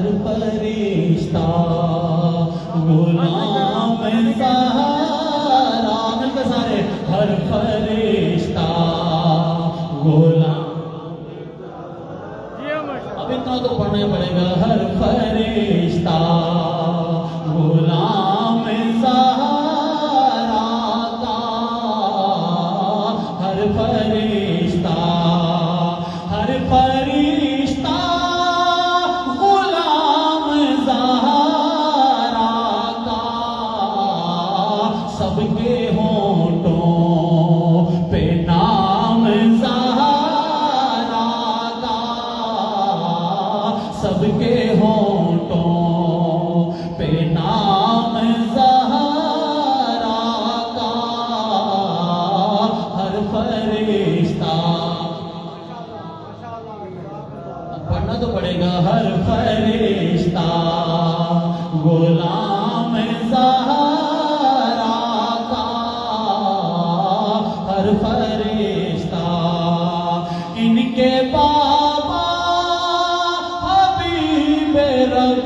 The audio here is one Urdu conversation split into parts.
ہر فرشتہ غلام زہرا، مل کے سارے ہر فرشتہ غلام، اب اتنا تو پڑھنا پڑے گا، ہر فرشتہ غلام زہرا کا، ہر فرشتہ غلام زہرا کا، سب کے ہونٹوں پہ نام زہرا کا، سب کے ہونٹوں پہ نام زہرا کا، ہر فرشتہ، پڑھنا تو پڑے گا، ہر فرشتہ غلام زہرا کا، ہر فرشتہ، ان کے بابا حبیب رب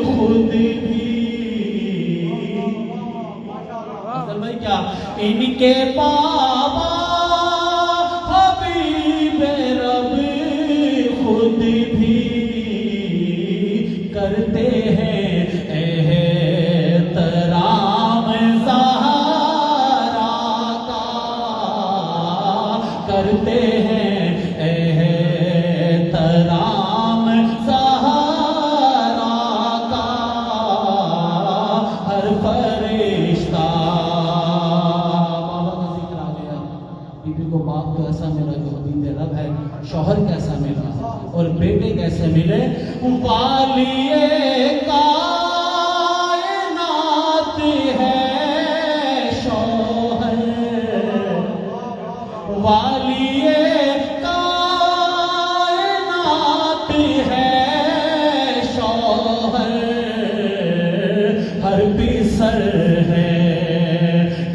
خود بھی، اصل بھائی کیا، ان کے بابا حبیب رب خود بھی کرتے ہیں احترام زہرا کا، کرتے ہیں احترام زہرا کا، ہر فرشتہ، بابا کا ذکر آ گیا، بیوی کو باپ تو ایسا ملا جو حبیب رب ہے، شوہر کیسا ملا اور بیٹے کیسے ملے، والی کائنات ہے شوہر، والی کائنات ہے شوہر، ہر پیسر ہے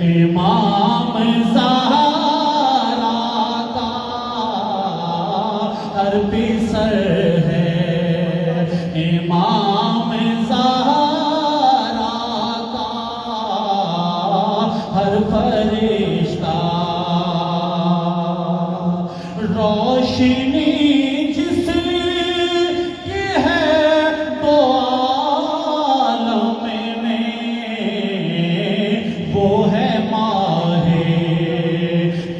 امام زہرا کا، ہر پیسر ہے امام زہرا کا، ہر فرشتہ، روشنی جس کی ہے دو عالم میں، وہ ہے ماہ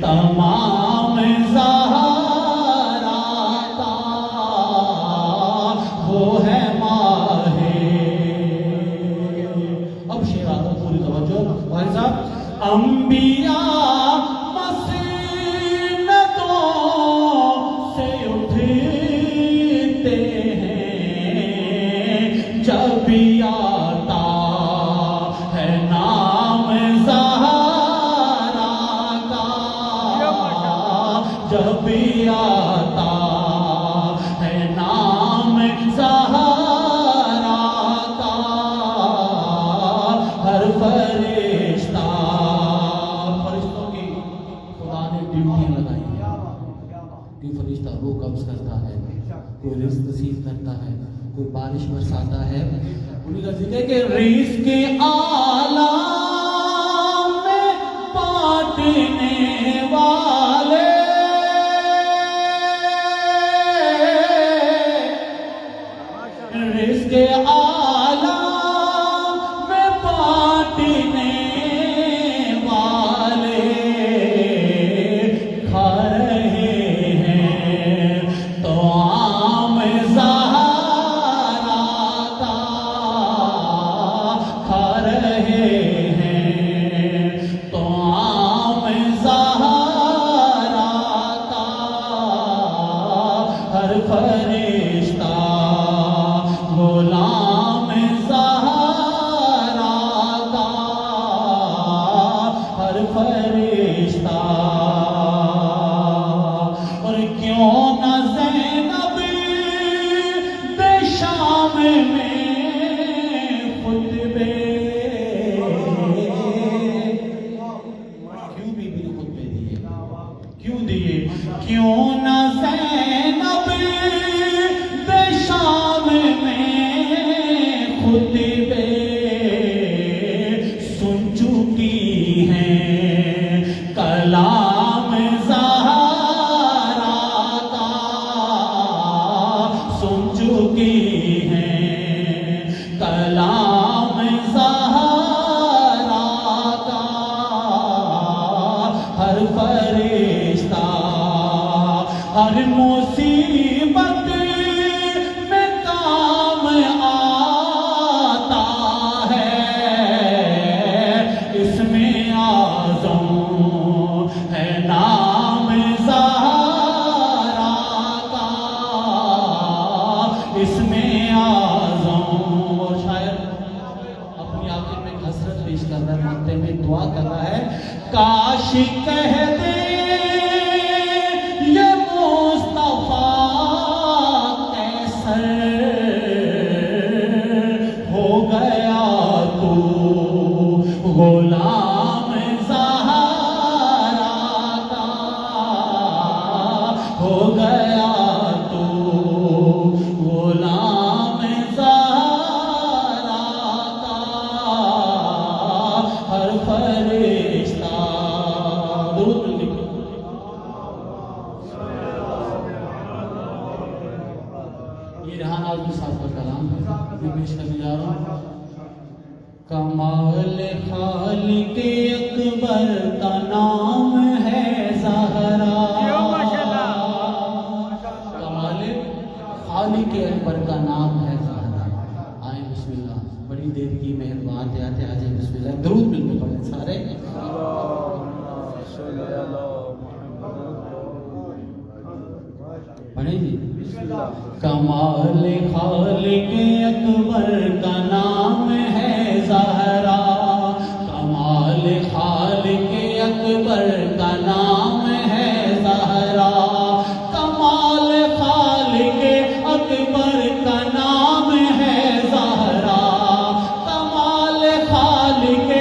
تمام زہرا کا، وہ ہے ماہ، اب شعر آتا پوری توجہ بھائی صاحب، انبیاء مسینتوں سے اٹھتے ہیں جب بھی آتا ہے نام زہرا کا، جب بھی آتا ہے نام زہرا کا، ہر فرشتہ، فرشتوں کی خدا نے ڈیوٹیاں لگائی ہیں، کوئی فرشتہ روح قبض کرتا ہے، کوئی رزق نصیب کرتا ہے، کوئی بارش برساتا ہے، انہیں کا ذکر ہے کہ رزق کے عالم میں بانٹنے والے، رزق کے عالم میں بانٹنے والے، کھا رہے ہیں تو عام زہرا کا، کھا رہے ہیں تو عام زہرا کا، ہر فرشتہ غلام زہرا کا، ہر فرشتہ، اور کیوں نہ زینب بے شام میں خطبے، کیوں بی بی نے خطبے دیے، کیوں دیے، کیوں نہ زینب بے شام میں سن چکی ہیں کلام زہرا کا ہر فرشتہ ہر مصیبت میں کام آتا ہے اس میں اعظم ہے نام زہرا کا اس میں اعظم اور شاعر اپنی آنکھوں میں حسرت پیش کر رہا ہے مانتے میں دعا کر رہا ہے کاش کہہ دے یہ مصطفیٰ کیسر ہو گیا تو غلام زہرا کا ہو گیا تو غلام زہرا کا ہر فرشتہ درود لکھو یہ رہان آدمی صاحب کا کلام ہے میں پیش کرنے جا رہا ہوں کمال خالق اکبر کا نام ہے زہرا کمال خالق اکبر کا نام ہے زہرا آئیں بسم اللہ بڑی دیر کی مہربان آتے آ جائیں بسم اللہ درود مل کے پڑھیں سارے پڑھیں جی کمال خالق اکبر کا نام ہے زہرا کمال خالق اکبر کا نام ہے زہرا کمال خالق اکبر کا نام ہے زہرا کمال خالق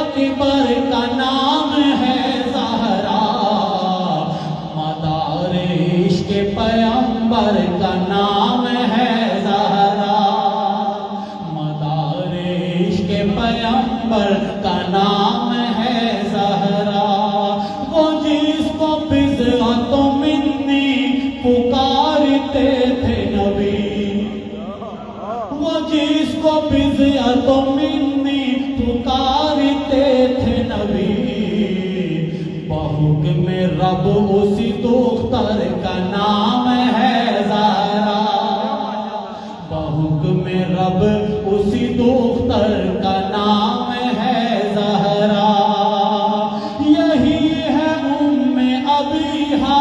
اکبر کا نام ہے زہرا مدار عشق پیغمبر کا نام ہے زہرا مدار عشق پیغمبر کا نام ہے زہرا وہ جس کو بضعت منی پکارتے تھے نبی وہ جس کو بضعت منی پکارتے تھے نبی بحکم رب اسی دختر کا نام ہے زہرا بحکم رب اسی دختر کا نام ہے زہرا یہی ہے ام ابیہا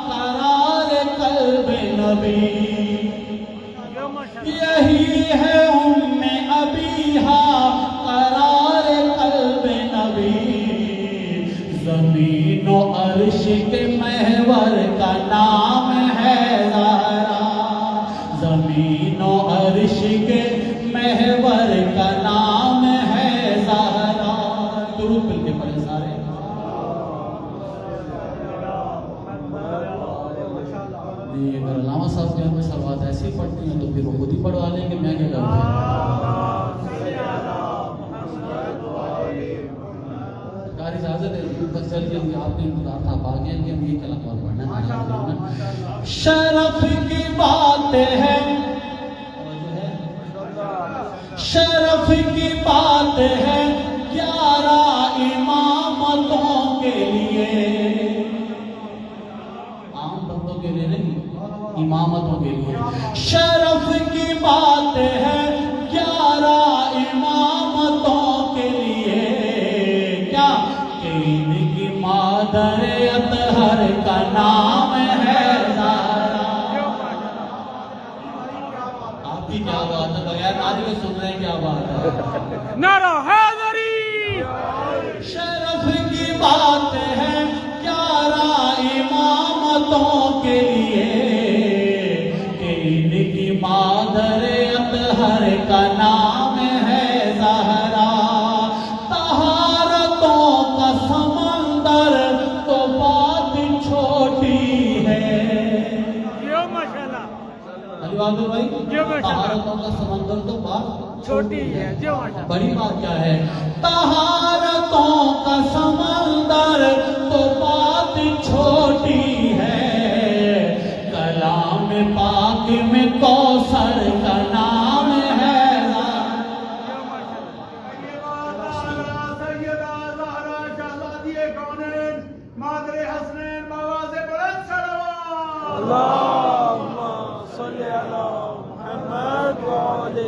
قرار قلب نبی یہی ہے ام ابیہا قرار قلب نبی زمین و عرش کے محور کا نام ہے زہرا زمین و عرش کے محور کا نام ہے زہرا درود مل کے پڑھیں سارے اگر علامہ صاحب کے ہمیں سلوات ایسی پڑھتی ہیں تو پھر وہ خود ہی پڑھوا لیں گے میں کیا کروں اجازت ہے بس جلدی آپ نے انتظار تھا آپ آگے کہ ہم یہ کلام اور پڑھنا ہے شرف کی بات ہے شرف کی بات ہے 11 امامتوں کے لیے عام بندوں کے لیے نہیں امامتوں کے لیے شرف کی بات ہے 11 امامتوں کے لیے کیا ان کی مادر اطہر کا نام ہے زہرا آپ کی کیا بات ہے بغیر نعرے سن رہے ہیں کیا بات ہے نعرہ حیدری شرف کی بات ہے 11 امامتوں کے لیے کہ ان کی مادر اطہر کا نام ہے زہرا طہارتوں کا سمندر تو بات چھوٹی ہے علی بہادر بھائی طہارتوں کا سمندر تو بات چھوٹی ہے بڑی بات کیا ہے طہارتوں کا سمندر تو بات چھوٹی ہے کلام پاک میں کوثر کا نام ہے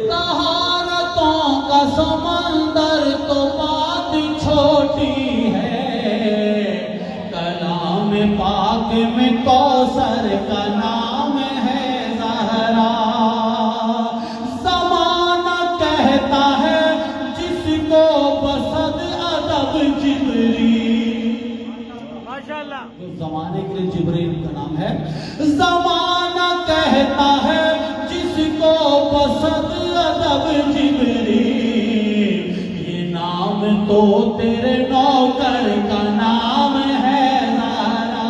طہارتوں کا سمندر تو بات چھوٹی ہے کلام پاک میں کوثر کا نام ہے زہرا زمانہ کہتا ہے جس کو بصد ادب جبریل ماشاءاللہ زمانے کے لیے جبریل کا نام ہے زمانہ کہتا ہے جس کو بصد ادب جبریل یہ نام تو تیرے نوکر کا نام ہے زہرا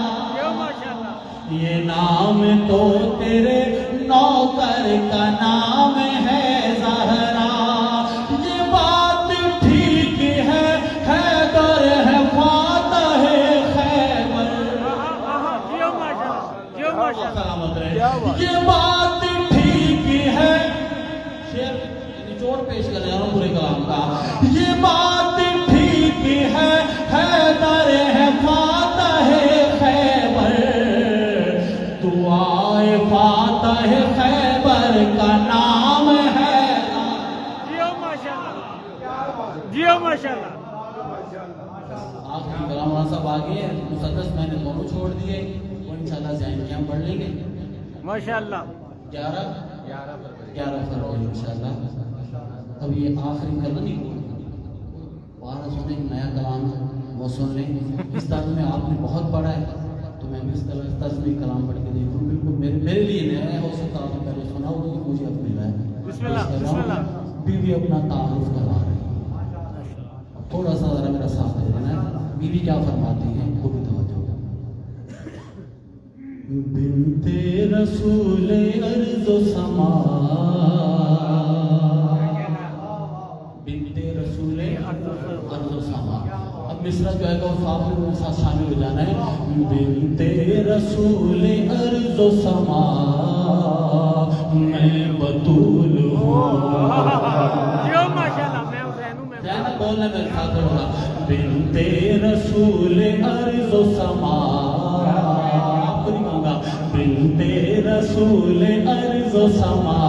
یہ نام تو تیرے نوکر کا نام ہے زہرا یہ بات ٹھیک ہے حیدر ہے فاتح خیبر سلامت رہے یہ بات ٹھیک ہے شعر نچوڑ پیش کر رہا ہوں پورے کلام کا یہ بات ٹھیک ہے حیدر ہے فاتح خیبر دعائے فاتح خیبر کا نام ہے جیو ماشاءاللہ آخری کلام مولانا صاحب آگے مسدس میں نے دونوں چھوڑ دیے وہ انشاءاللہ ذہن کی ہم پڑھ لیں گے ماشاءاللہ 11 فروری انشاءاللہ اب یہ آخری کلام نہیں پارا سنیں ایک نیا کلام وہ سن لیں اس طرح میں آپ نے بہت پڑھا ہے تو میں بھی اس طرح میں کلام پڑھ کے دیکھوں بالکل میرے لیے نیا ہو سکتا آپ نے پہلے سنا ہو کہ مجھے اب ملا ہے بسم اللہ بیوی اپنا تعارف کروا رہی ہے تھوڑا سا ذرا میرا ساتھ دے دینا بیوی کیا فرماتی ہیں وہ بھی توجہ بنت رسول ارض و سما بنت رسول ارض و سما اب مصرع جو ہے کہ وہ صاحب کے ساتھ شامل ہو جانا ہے بنت رسول ارض و سما میں بطول ہوں بولنے میں ساتھ ہوگا بنت رسول ارض و سما آپ کو نہیں کہوں گا بنت رسول ارض و سما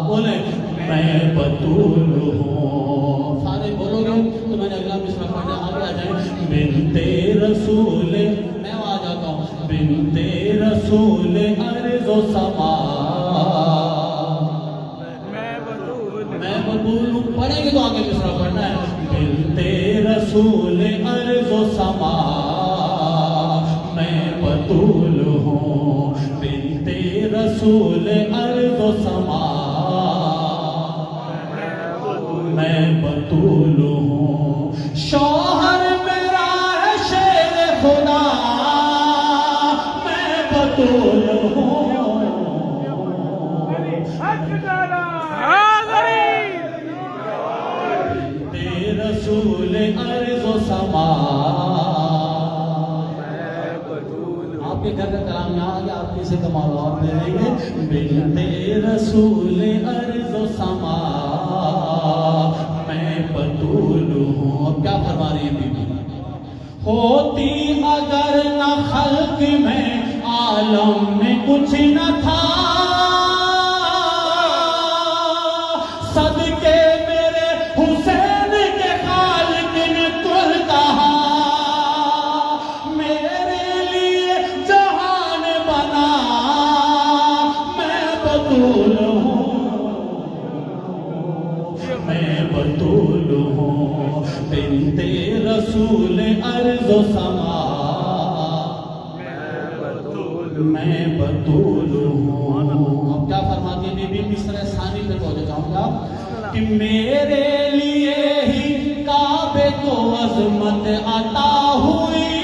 بولے میں بطول ہوں سارے بولو گے تو میں نے اگلا مصرع پڑھنا آگے آ جائیں بنت رسول میں آ جاتا ہوں بنت رسول ارض و سما میں بطول ہوں پڑھیں گے تو آگے مصرع پڑھنا ہے بنت رسول ارض و سما میں بطول ہوں بنت رسول ارض و سما میں بطول ہوں شوہر میرا ہے شیر خدا میں بطول ہوں رسول ارض و سما آپ کے گھر کا کلام یہاں آگیا آپ کسی کا معلومات دے دیں گے بنت رسول ارض و سما میں بطول ہوں اب کیا فرما رہی ہے بیوی ہوتی اگر نہ خلق میں عالم میں کچھ نہ تھا صدقے میرے حسین کے خالق نے کل کہا میرے لیے جہان بنا میں بطول ہوں میں بطول ہوں بنت رسول ارض و سما میں بطول ہوں اب کیا فرماتی ہے بی بی مصرع ثانی پہ پہنچ جاؤں گا کہ میرے لیے ہی کعبے کو عظمت عطا ہوئی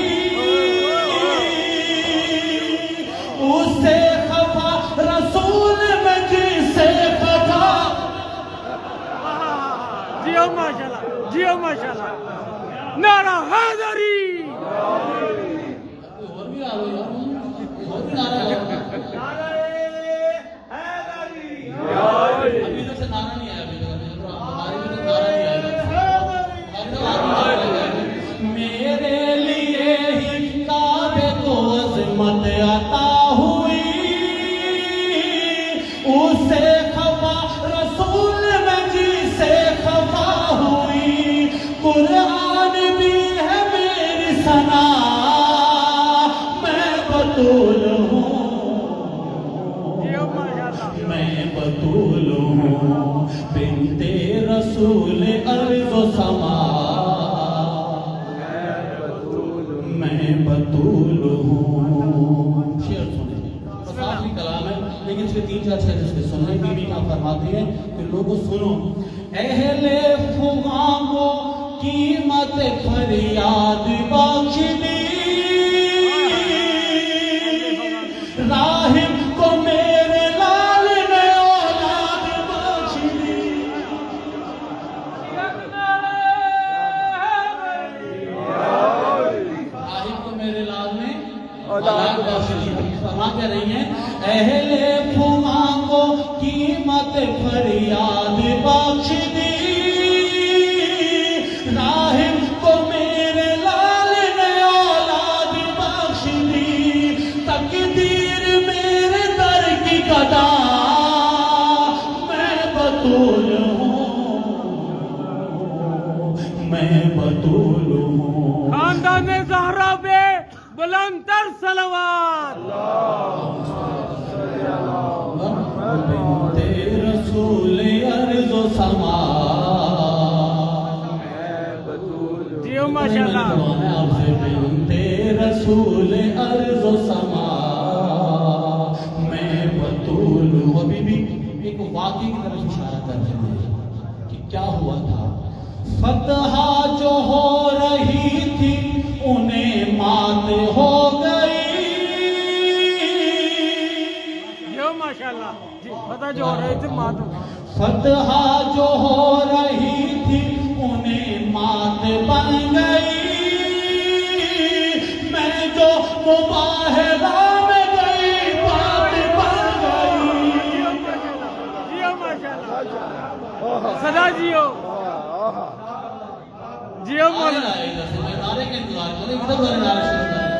اس سے خفا رسول میں جس سے خفا جیو ماشاءاللہ نعرہ حیدری اور بھی آ رہا ہے رسول میں جسے خفا ہوئی، قرآن بھی ہے میری ثنا، میں بطول ہوں، میں بطول ہوں، بنت رسول ارض و سما، میں بطول ہوں۔ شعر سنیں، بس آخری کلام ہے لیکن اس کے 3-4 شعر اس کے سنیں۔ بی بی کا فرماتی ہے کہ لوگوں سنو، اہل فغاں کو قیمت فریاد بخش دی، راہب کو میرے لال نے اولاد بخش دی، راہب کو میرے لال نے اولاد بخش دی۔ فرما کہہ رہی ہیں اہل فغاں کو قیمت فریاد بخش دی، راہب کو میرے لال نے اولاد بخش دی، تقدیر میرے در کی گدا، میں بطول ہوں، میں بطول ہوں۔ خاندان زہرا بے بلند تر صلوات، بنت رسول ارض و سما، جیو ماشاءاللہ، آپ سے بنت رسول ارض و سما، میں بطول ہوں۔ ابھی بھی ایک واقعے کی طرف اشارہ کر رہے ہیں کہ کیا ہوا تھا۔ فتح جو ہو رہی تھی انہیں مات ہو گئی، جیو ماشاءاللہ، جی فتح جو ہو رہی تھی مات، فتح جو ہو رہی تھی انہیں مات بن گئی، میں جو مباہرہ میں گئی بات بن گئی، جیو ماشاءاللہ، صدا جیو، جیو مولانا نعرے کے انتظار کریں، ادھر والے نعرے شروع کریں،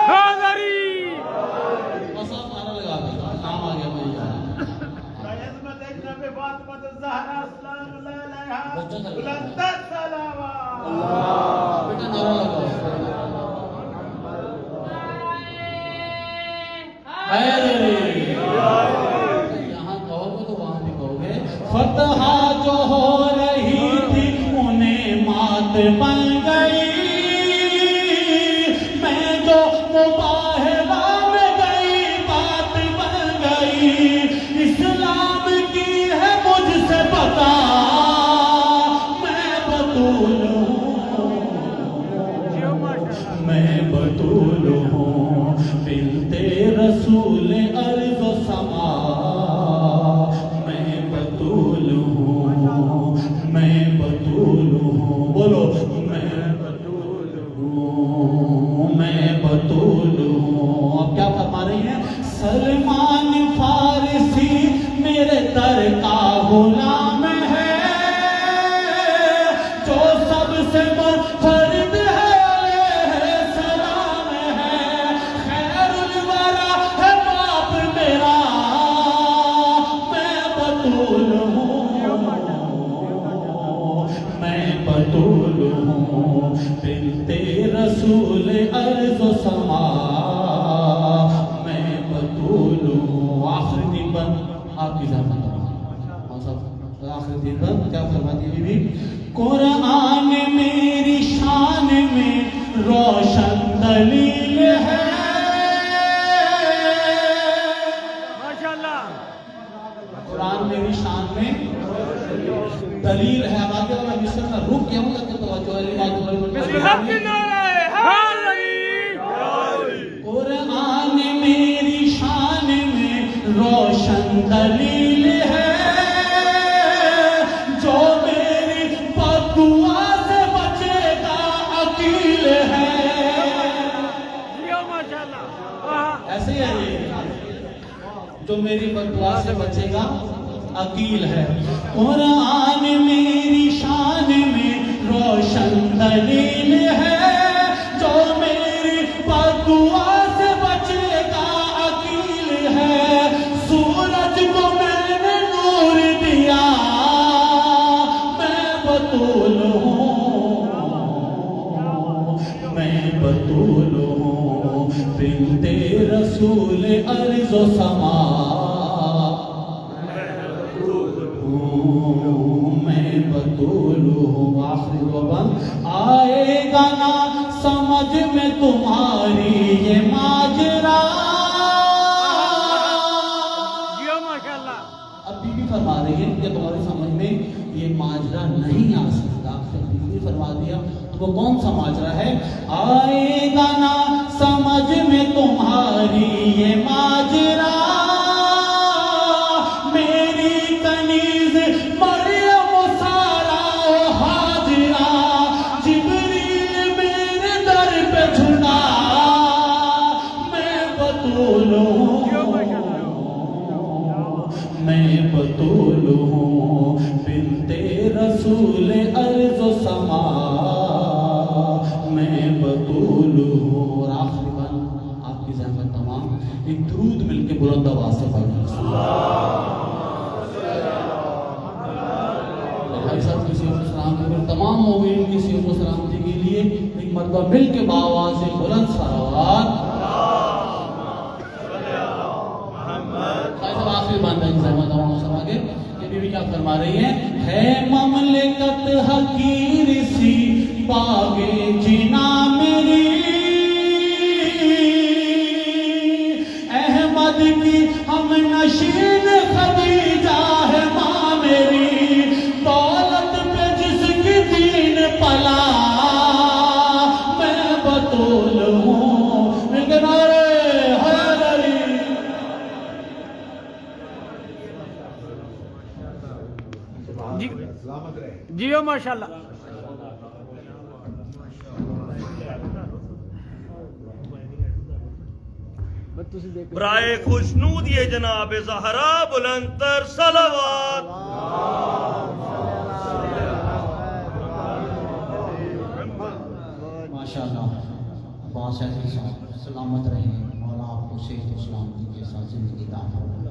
حاضری، بس آپ نعرہ لگا دیں، کام آ گیا مجھے یاد۔ بیٹا نعرہ لگاؤ، حیدری، یہاں کہو گے تو وہاں بھی کہو گے۔ فتح جو ہو رہی تھی انہیں مات بن گئی، میں جو مباہرہ میں گئی بات بن گئی، اسلام کی ہے مجھ سے پتا، میں بطول ہوں، میں بطول ہوں، بنت رسول ارض و سما، میں بطول ہوں، میں بطول ہوں، بولو میں بطول ہوں، میں بطول ہوں۔ اب کیا فرما رہی ہیں؟ سلمان فارسی میرے در کا غلام ہے، جو سب سے منفرد ہے، علیہ سلام ہے، خیر الورا ہے باپ میرا، میں بطول ہوں، میں بطول ہوں، بنت رسول ارض و سما، میں بطول ہوں۔ آخری دن پر آپ کی زحمت آخری دن پر کیا فرماتی ہے بی بی؟ قرآن میری شان میں روشن دلیل ہے، ماشاءاللہ، قرآن میری شان میں دلیل ہے۔ اب آگے والا مصر کا رک گیا ہوں کہ توجہ علی بات بسم اللہ کی نعرہ حاضری، قرآن میری شان میں روشن دلیل ہے، جو میری بددعا سے بچے گا عقیل ہے، جیو ماشاءاللہ، ایسے ہی ہے یہ، جو میری بددعا سے بچے گا عقیل ہے۔ قرآن میری شان میں روشن دلیل ہے، جو میری بددعا سے بچے گا عقیل ہے، سورج کو میں نے نور رسول ارض و سما میں بطول ہوں آخری وبند آئے گا نا سمجھ میں تمہاری یہ ماجرا. اب بی بی فرما رہی ہے کہ تمہاری سمجھ میں یہ ماجرا نہیں آ سکتا. بی بی فرما دیا وہ کون سا ماجرا ہے؟ آئے گا نا سمجھ میں تمہاری یہ ماجرا میری کنیز مریم سارا حاجرہ جبریل میرے در پہ جھنا میں بطول ہوں بنت رسول ارض و سما میں بطول ہوں. اور آخری بار آپ کی زحمت تمام ایک درود مل کے بلند آواز سے پڑھیں. بھائی صاحب کی صحت و سلامتی تمام مومنین کی صحت و سلامتی کے لیے ایک مرتبہ مل کے باواز سے بلند صلوات. آخری باندھا کی زحمت تمام سب آگے یہ بی بی کیا فرما رہی ہے مملکت حقیر سی باغے جنا میری احمد کی ہم نشین خدیجہ ہے ماں میری دولت پہ جس کی دین پلا میں بطول ہوں لیکن جیو ماشاءاللہ. برائے خوشنود یہ جناب زہرا بلند تر صلوات. ماشاءاللہ. عباس عزیز صاحب سلامت رہیں. مولا آپ کو صحت و سلامتی کے ساتھ زندگی عطا فرمائے.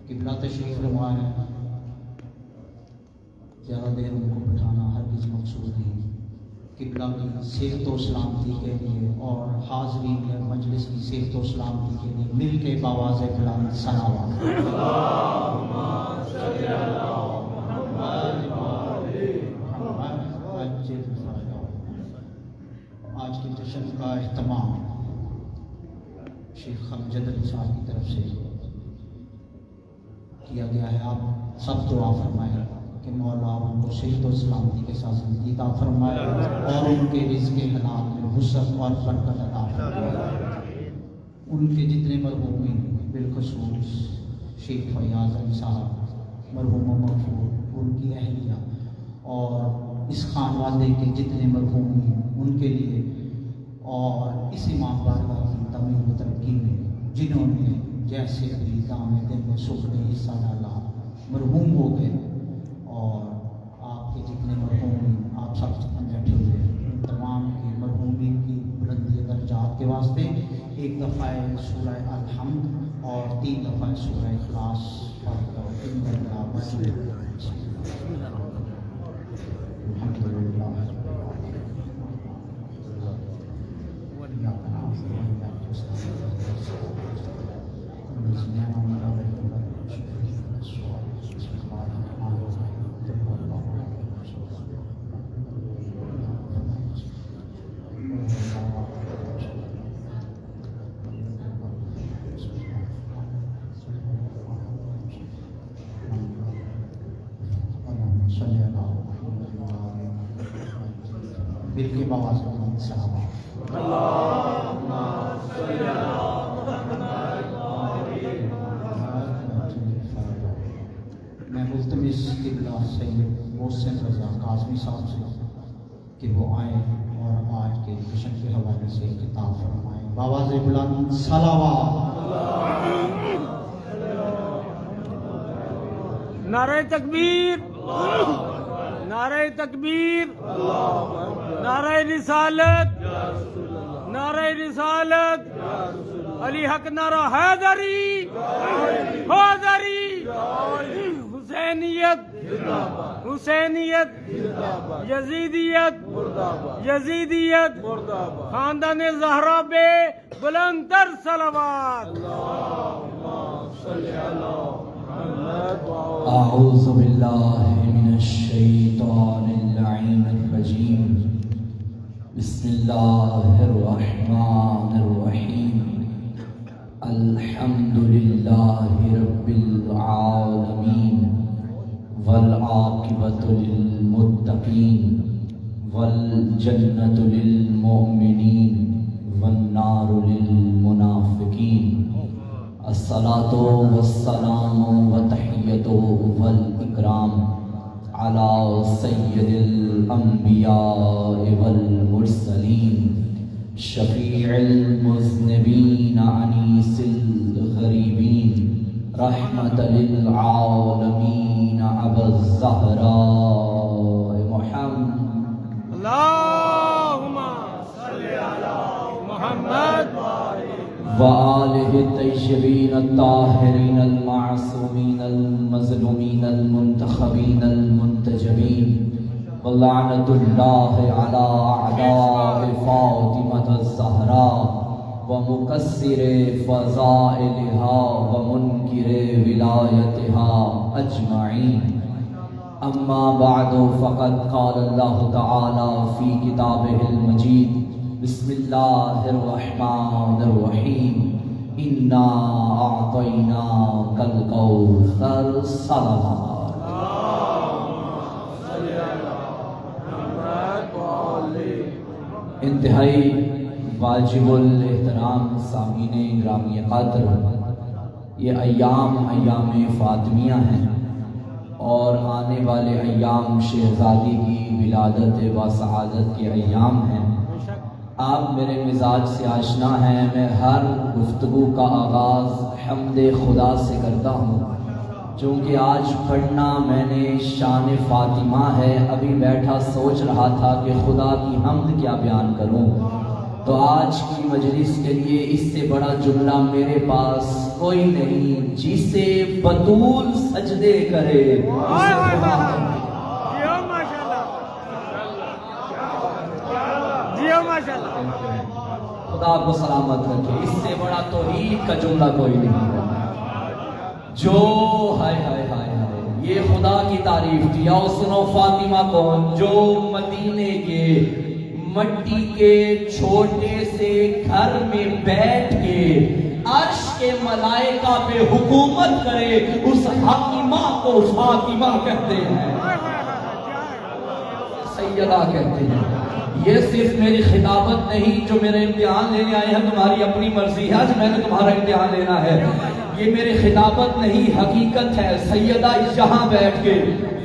قبلہ تشریف فرمائے. زیادہ دیر ان کو بٹھانا ہرگز مقصود نہیں. قبلہ کی صحت و سلامتی کے لیے اور حاضرین مجلس کی صحت و سلامتی کے لیے مل کے باواز بلند صلوات. آج کی جشن کا اہتمام شیخ امجد علی صاحب کی طرف سے کیا گیا ہے. آپ سب دعا فرمائیں کہ مولا ان کو صحت و سلامتی کے ساتھ زندگی عطا فرمائے اور ان کے رزق حلال میں وسعت اور برکت عطا فرمائے. ان کے جتنے مرحومین بالخصوص شیخ فیاض علی صاحب مرحوم مغفور ان کی اہلیہ اور اس خانوادے کے جتنے مرحومین ان کے لیے اور اس امام بارگاہ کی تعمیر و ترقی میں جنہوں نے جیسے بھی دام دن میں سکھ نے حصہ ڈالا مرحوم ہو گئے اور آپ کے جتنے مرحومین آپ سب بیٹھے ہوئے ان تمام کی مرحومین کی بلندی درجات کے واسطے ایک دفعہ سورہ الحمد اور 3 دفعہ سورہ اخلاص پڑھ کر مل کے باواز بلند صلوات. میں ملتمس قبلہ سید محسن رضا کاظمی صاحب سے کہ وہ آئیں اور آج کے جشن کے حوالے سے خطاب فرمائیں. باواز بلند صلوات. نعرہ تکبیر، نعرہ تکبیر، نعرہ رسالت، نعرہ رسالت، علی حق نعرہ حیدری، حیدری، حسینیت حسینیت یزیدیت یزیدیت خاندان زہرا بے بلند تر صلوات. اعوذ باللہ من الشیطان اللعین الرجیم. بسم اللہ الرحمن الرحیم. الحمد للہ رب العالمین والعاقبۃ للمتقین والجنۃ للمؤمنین والنار للمنافقین. الصلاة والسلام والتحیۃ والاکرام علی سید الانبیاء والمرسلین شفیع المذنبین انیس الغریبین رحمت للعالمین ابا الزہراء محمد. اللہم صلی علی محمد وآلہ الطیبین الطاہرین المعصومین المظلومین المنتخبین المنتجبین ولعنت اللہ علی اعداء فاطمۃ الزہراء ومکسر فضائلہا ومنکر ولایتہا اجمعین. اما بعد فقد قال اللہ تعالی فی کتابہ المجید. بسم اللہ الرحمن الرحیم. انا اعطیناک الکوثر. صلوات. انتہائی واجب الاحترام سامعین گرامی قدر، یہ ایام فاطمیہ ہیں اور آنے والے ایام شہزادی کی ولادت و سعادت کے ایام ہیں. آپ میرے مزاج سے آشنا ہیں. میں ہر گفتگو کا آغاز حمد خدا سے کرتا ہوں، چونکہ آج پڑھنا میں نے شان فاطمہ ہے. ابھی بیٹھا سوچ رہا تھا کہ خدا کی حمد کیا بیان کروں، تو آج کی مجلس کے لیے اس سے بڑا جملہ میرے پاس کوئی نہیں. جسے بطول سجدے کرے خدا کو سلامت رکھے. اس سے بڑا توحید کا جملہ کوئی نہیں. جو ہائے ہائے ہائے ہائے یہ خدا کی تعریف تھی. آؤ سنو فاطمہ کون؟ جو مدینے کے مٹی کے چھوٹے سے گھر میں بیٹھ کے عرش کے ملائکہ پہ حکومت کرے، اس حاکمہ کو فاطمہ کہتے ہیں، سیدہ کہتے ہیں. یہ صرف میری خطابت نہیں جو میرے امتحان لینے آئے ہیں تمہاری اپنی مرضی ہے. آج میں نے تمہارا امتحان لینا ہے. یہ میری خطابت نہیں، حقیقت ہے. سیدہ یہاں بیٹھ کے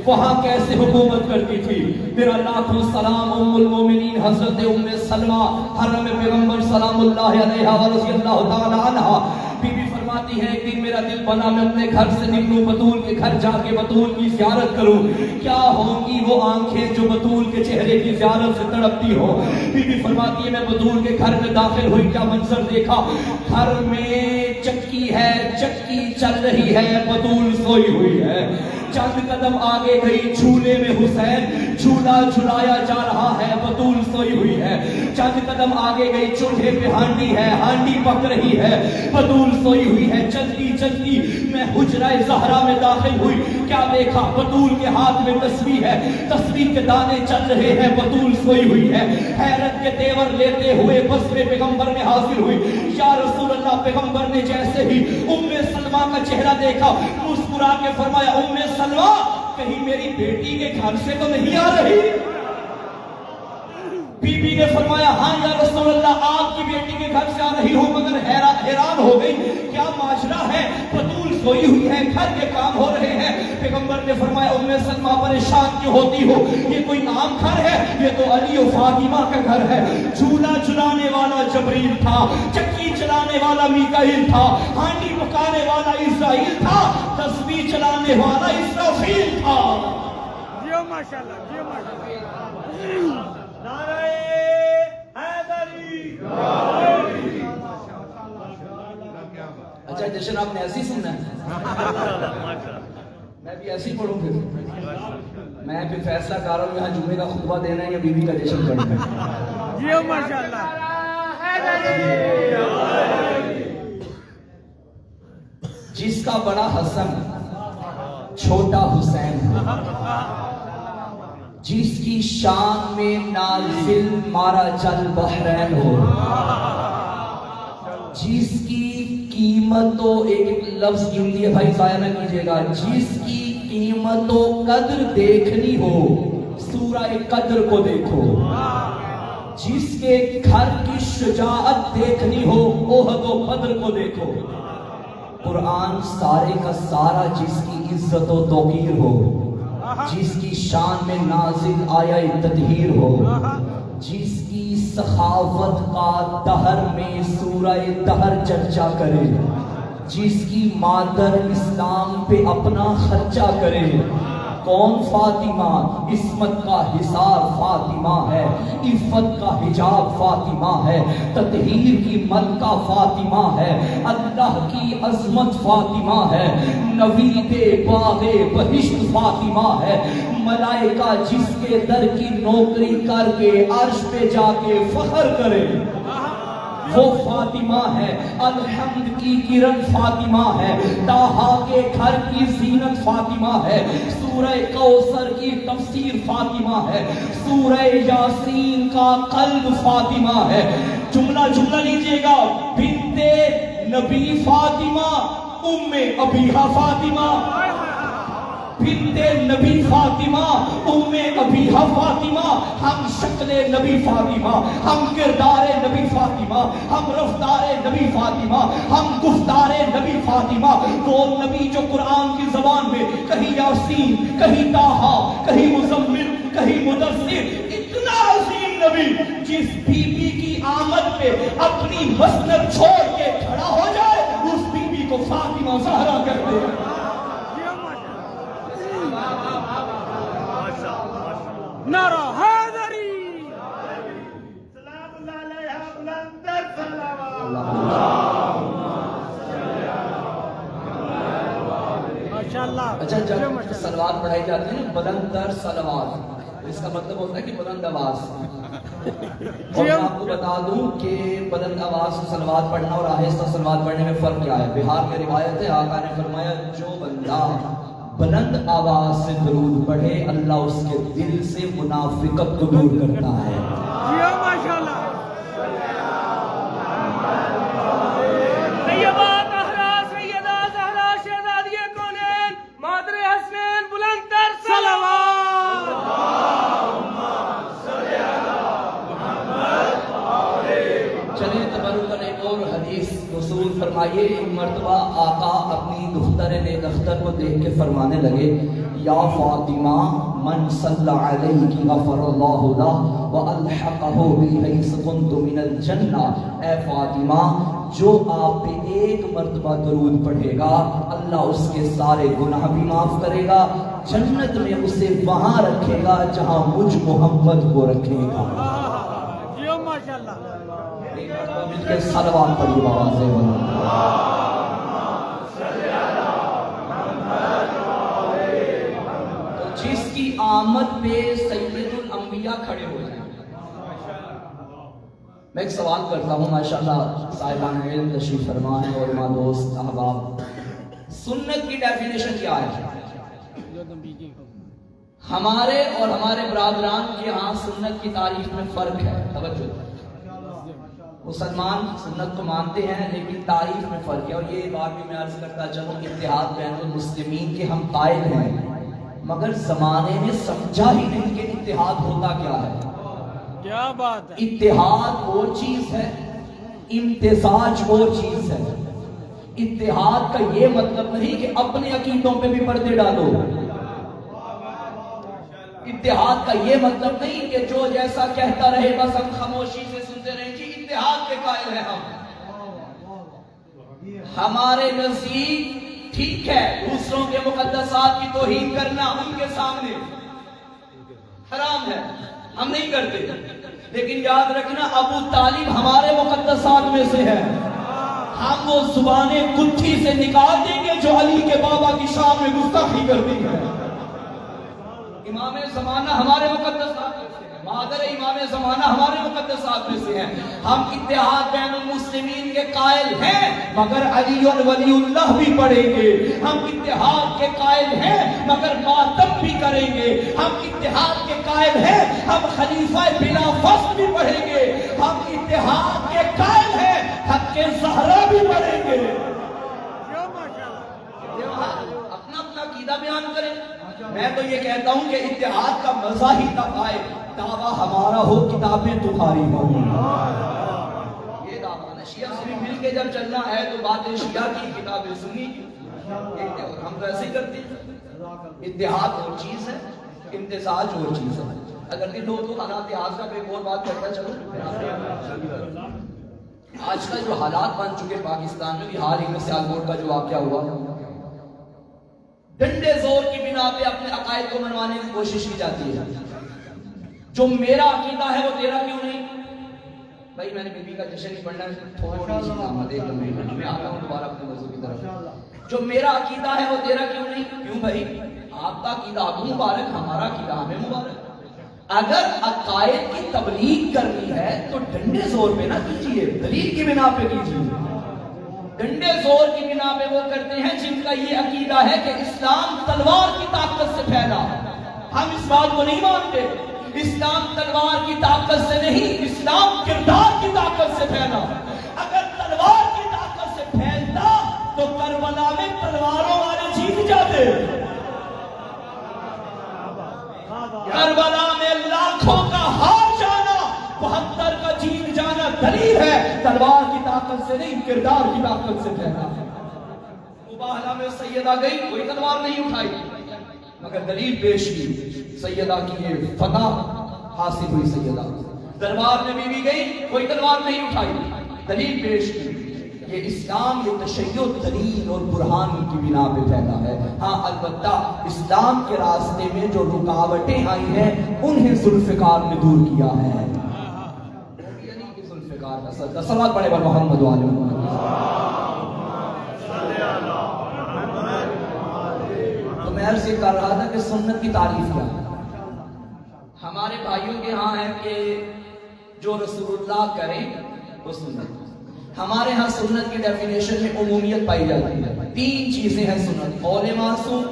وہاں کیسے حکومت کرتی تھی. میرا لاکھوں سلام ام المومنین حضرت ام سلمہ حرم پیغمبر سلام اللہ علیہ ورضی اللہ تعالی عنہ. بی بی فرماتی ہے ایک دن میرا دل بنا میں اپنے گھر سے نکلوں، بطول کے گھر جا کے بطول کی زیارت کروں. کیا ہوں گی وہ آنکھیں جو بطول کے چہرے کی زیارت سے تڑپتی ہو. بی بی فرماتی ہے میں بطول کے گھر میں داخل ہوئی، کیا منظر دیکھا. گھر میں چکی ہے، چکی چل رہی ہے، بطول سوئی ہوئی ہے. چند قدم آگے گئی، جھولے میں حسین جھولا جھلایا جا رہا ہے، بطول سوئی ہوئی ہے. چند قدم آگے گئی، چولہے پہ ہانڈی ہے، ہانڈی پک رہی ہے، بطول سوئی ہوئی ہے. چلتی چلتی میں حجرہ زہرا میں داخل ہوئی. کیا دیکھا؟ بطول کے ہاتھ میں تسبیح ہے، تسبیح کے دانے چل رہے ہیں، بطول سوئی ہوئی ہے. حیرت کے تیور لیتے ہوئے بس میں پیغمبر میں حاضر ہوئی. یا رسول اللہ. پیغمبر نے جیسے ہی ام سلمہ کا چہرہ دیکھا، مسکرا کے فرمایا ام سلمہ کہیں میری بیٹی کے گھر سے تو نہیں آ رہی؟ بی بی نے فرمایا ہاں یا رسول اللہ آپ کی بیٹی کے گھر سے آ رہی ہوں، مگر حیران ہو گئی کیا معاشرہ ہے. بطول سوئی ہوئی ہے، گھر کے کام ہو رہے ہیں. پیغمبر نے فرمایا ام سلمہ پریشان کیوں ہوتی ہو؟ یہ کوئی عام گھر ہے؟ یہ تو علی و فاطمہ کا گھر ہے. جھولا جھلانے والا جبریل تھا، چکی چلانے والا میکائیل تھا، ہانڈی پکانے والا اسرائیل تھا، تسبیح چلانے والا اسرافیل تھا. جیو ماشاءاللہ، جیو ماشاءاللہ. نعرہ حیدری. اچھا جشن آپ نے ایسی سننا ہے. میں بھی ایسے ہی پڑھوں پھر میں پھر فیصلہ کر رہا ہوں یہاں جمعے کا خطبہ دینا ہے یا بیوی کا جشن کرنا ہے. جی ماشاءاللہ. جس کا بڑا حسن چھوٹا حسین ہے، جس کی شان میں نازل مارا جل بحرین ہو، جس کی قیمت و ایک لفظ گنتی ہے بھائی ضائع نہ کیجیے گا، جس کی قیمت و قدر دیکھنی ہو سورہ قدر کو دیکھو، جس کے گھر کی شجاعت دیکھنی ہو احد و بدر کو دیکھو، قرآن سارے کا سارا جس کی عزت و توقیر ہو، جس کی شان میں نازل آیا تطہیر ہو، جس کی سخاوت کا دہر میں سورہ دہر چرچا کرے، جس کی مادر اسلام پہ اپنا خرچہ کرے. کون فاطمہ؟ عصمت کا حصار فاطمہ ہے، عفت کا حجاب فاطمہ ہے، تطہیر کی ملکہ فاطمہ ہے، اللہ کی عظمت فاطمہ ہے، نوید باغ بہشت فاطمہ ہے، ملائکہ جس کے در کی نوکری کر کے عرش پہ جا کے فخر کرے وہ فاطمہ ہے. الحمد کی کرن فاطمہ ہے، طٰہٰ کے گھر کی زینت فاطمہ ہے، سورہ کوثر کی تفسیر فاطمہ ہے، سورہ یاسین کا قلب فاطمہ ہے. جملہ لیجئے گا، بنت نبی فاطمہ، ام ابیہا فاطمہ، بنت نبی فاطمہ، ام ابیہا فاطمہ. ہم شکل نبی فاطمہ، ہم کردار نبی فاطمہ، ہم رفتار نبی فاطمہ، ہم گفتار نبی فاطمہ. وہ نبی جو قرآن کی زبان میں کہیں یاسین، کہیں طٰہٰ، کہیں مزمل، کہیں مدثر، اتنا عظیم نبی جس بی بی کی آمد پہ اپنی مسند چھوڑ کے کھڑا ہو جائے اس بی بی کو فاطمہ زہرا کہتے ہیں. نعرہ حیدری. سلام اللہ علیہ بلندر صلوات. ماشاءاللہ. اچھا جب صلوات پڑھائی جاتی ہے نا بلند تر صلوات، اس کا مطلب ہوتا ہے کہ بلند آواز. اور میں آپ کو بتا دوں کہ بلند آواز سے صلوات پڑھنا اور آہستہ صلوات پڑھنے میں فرق کیا ہے. بہار میں روایت ہے آقا نے فرمایا جو بندہ بلند آواز سے درود پڑھے اللہ اس کے دل سے منافقت کو دور کرتا ہے. جی ماشاءاللہ. طیبہ طاہرہ سیدہ زہرا شہزادیہ کونین مادر حسنین بلند تر صلوات. چلیں تبرکاً ایک اور حدیث رسول فرمائیے. ایک مرتبہ آقا اپنی دختر نیک اختر کو دیکھ کے فرمانے لگے یا فاطمہ من صلی علیک غفر اللہ لہ والحقہ بحیث کنت من الجنہ. اے فاطمہ جو آپ پہ ایک مرتبہ درود پڑھے گا اللہ اس کے سارے گناہ بھی معاف کرے گا، جنت میں اسے وہاں رکھے گا جہاں مجھ محمد کو رکھے گا. جی ماشاءاللہ. مل کے صلوات پڑھیے بابا سے جس کی آمد پہ سید الانبیاء کھڑے ہو جائیں. میں ایک سوال کرتا ہوں ماشاءاللہ صاحبان علم تشریف فرما ہے اور ماں دوست احباب، سنت کی ڈیفینیشن کیا ہے؟ ہمارے اور ہمارے برادران کے ہاں سنت کی تعریف میں فرق ہے. توجہ، مسلمان سنت کو مانتے ہیں لیکن تعریف میں فرق ہے. اور یہ بات بھی میں عرض کرتا چلوں اتحاد بین المسلمین کے ہم قائل ہیں مگر زمانے نے سمجھا ہی نہیں کہ اتحاد ہوتا کیا ہے. کیا بات ہے. اتحاد اور چیز ہے، امتزاج اور چیز ہے. اتحاد کا یہ مطلب نہیں کہ اپنے عقیدوں پہ بھی پردے ڈالو. اتحاد کا یہ مطلب نہیں کہ جو جیسا کہتا رہے بس ہم خاموشی سے سنتے رہیں. جی اتحاد کے قائل ہیں ہم. ہمارے نزدیک ٹھیک ہے دوسروں کے مقدسات کی توہین کرنا ان کے سامنے حرام ہے، ہم نہیں کرتے، لیکن یاد رکھنا ابو طالب ہمارے مقدسات میں سے ہے. ہم وہ زبانیں کتھی سے نکال دیں گے جو علی کے بابا کی شان میں گستاخی کرتی ہے۔ امام زمانہ ہمارے مقدسات میں سے ہیں، مادر امام زمانہ ہمارے مقدسات میں سے ہیں۔ ہم اتحاد بین المسلمین کے قائل ہیں مگر علی ولی اللہ بھی پڑھیں گے۔ ہم اتحاد کے قائل ہیں مگر ماتم بھی کریں گے۔ ہم اتحاد کے قائل ہیں، ہم خلیفہ بلا فصل بھی پڑھیں گے۔ ہم اتحاد کے قائل ہیں، حق کے زہرا بھی پڑھیں گے۔ اپنا اپنا عقیدہ بیان کریں۔ میں تو یہ کہتا ہوں کہ اتحاد کا مزہ ہی تب آئے دعویٰ ہمارا ہو، کتابیں تمہاری ہوں۔ یہ دعویٰ نا شیعہ سنی مل کے جب چلنا ہے تو باتیں شیعہ کی، کتابیں سنی کی۔ ہم تو ایسے ہی کرتے ہیں۔ اتحاد اور چیز ہے، امتزاج اور چیز ہے۔ اگر دل ہو تو حالات آج کا ایک اور بات کرتا چلو۔ آج کل جو حالات بن چکے پاکستان میں، حال ہی میں سیالکوٹ کا جو واقعہ ہوا، ڈنڈے زور کی بنا پہ اپنے عقائد کو منوانے کی کوشش کی جاتی ہے۔ جو میرا عقیدہ ہے وہ تیرا کیوں نہیں؟ بھائی میں نے بی بی کا جشن نہیں پڑھنا ہے، تھوڑی سی کامت ایک لمحے میں آتا ہوں دوبارہ اپنے موضوع کی طرف۔ جو میرا عقیدہ ہے وہ تیرا کیوں نہیں؟ کیوں بھائی؟ آپ کا عقیدہ آپ مبارک، ہمارا عقیدہ ہمیں مبارک۔ اگر عقائد کی تبلیغ کرنی ہے تو ڈنڈے زور پہ نہ کیجیے، دلیل کی بنا پہ کیجیے۔ ڈنڈے زور کی بنا پہ وہ کرتے ہیں جن کا یہ عقیدہ ہے کہ اسلام تلوار کی طاقت سے پھیلا۔ ہم اس بات کو نہیں مانتے۔ اسلام تلوار کی طاقت سے نہیں، اسلام کردار کی طاقت سے پھیلا۔ اگر تلوار کی طاقت سے پھیلتا تو کربلا میں تلواروں والے جیت جاتے۔ کربلا میں لاکھوں کا ہار جانا، 72 کا جیت جانا دلیل ہے تلوار کی طاقت سے نہیں، کردار کی طاقت سے پھیلا۔ مباہلہ میں سیدہ گئی، کوئی تلوار نہیں اٹھائی مگر دلیل پیش کی، سیدہ کی یہ فتح حاصل ہوئی۔ سیدہ دربار میں بیوی گئی، کوئی تلوار نہیں اٹھائی، دلیل پیش کی۔ یہ اسلام یہ تشیع دلیل اور برہان کی بنا پہ پھیلا ہے۔ ہاں البتہ اسلام کے راستے میں جو رکاوٹیں آئی ہیں انہیں ذوالفقار نے دور کیا ہے۔ صلوات پڑھے بر محمد وآل محمد۔ تو میں عرض کر رہا تھا کہ سنت کی تعریف کیا ہے۔ ہمارے بھائیوں کے ہاں ہے کہ جو رسول اللہ کریں وہ سنت۔ ہمارے ہاں سنت کی ڈیفینیشن میں عمومیت پائی جاتی ہے۔ 3 چیزیں ہیں سنت: قول معصوم،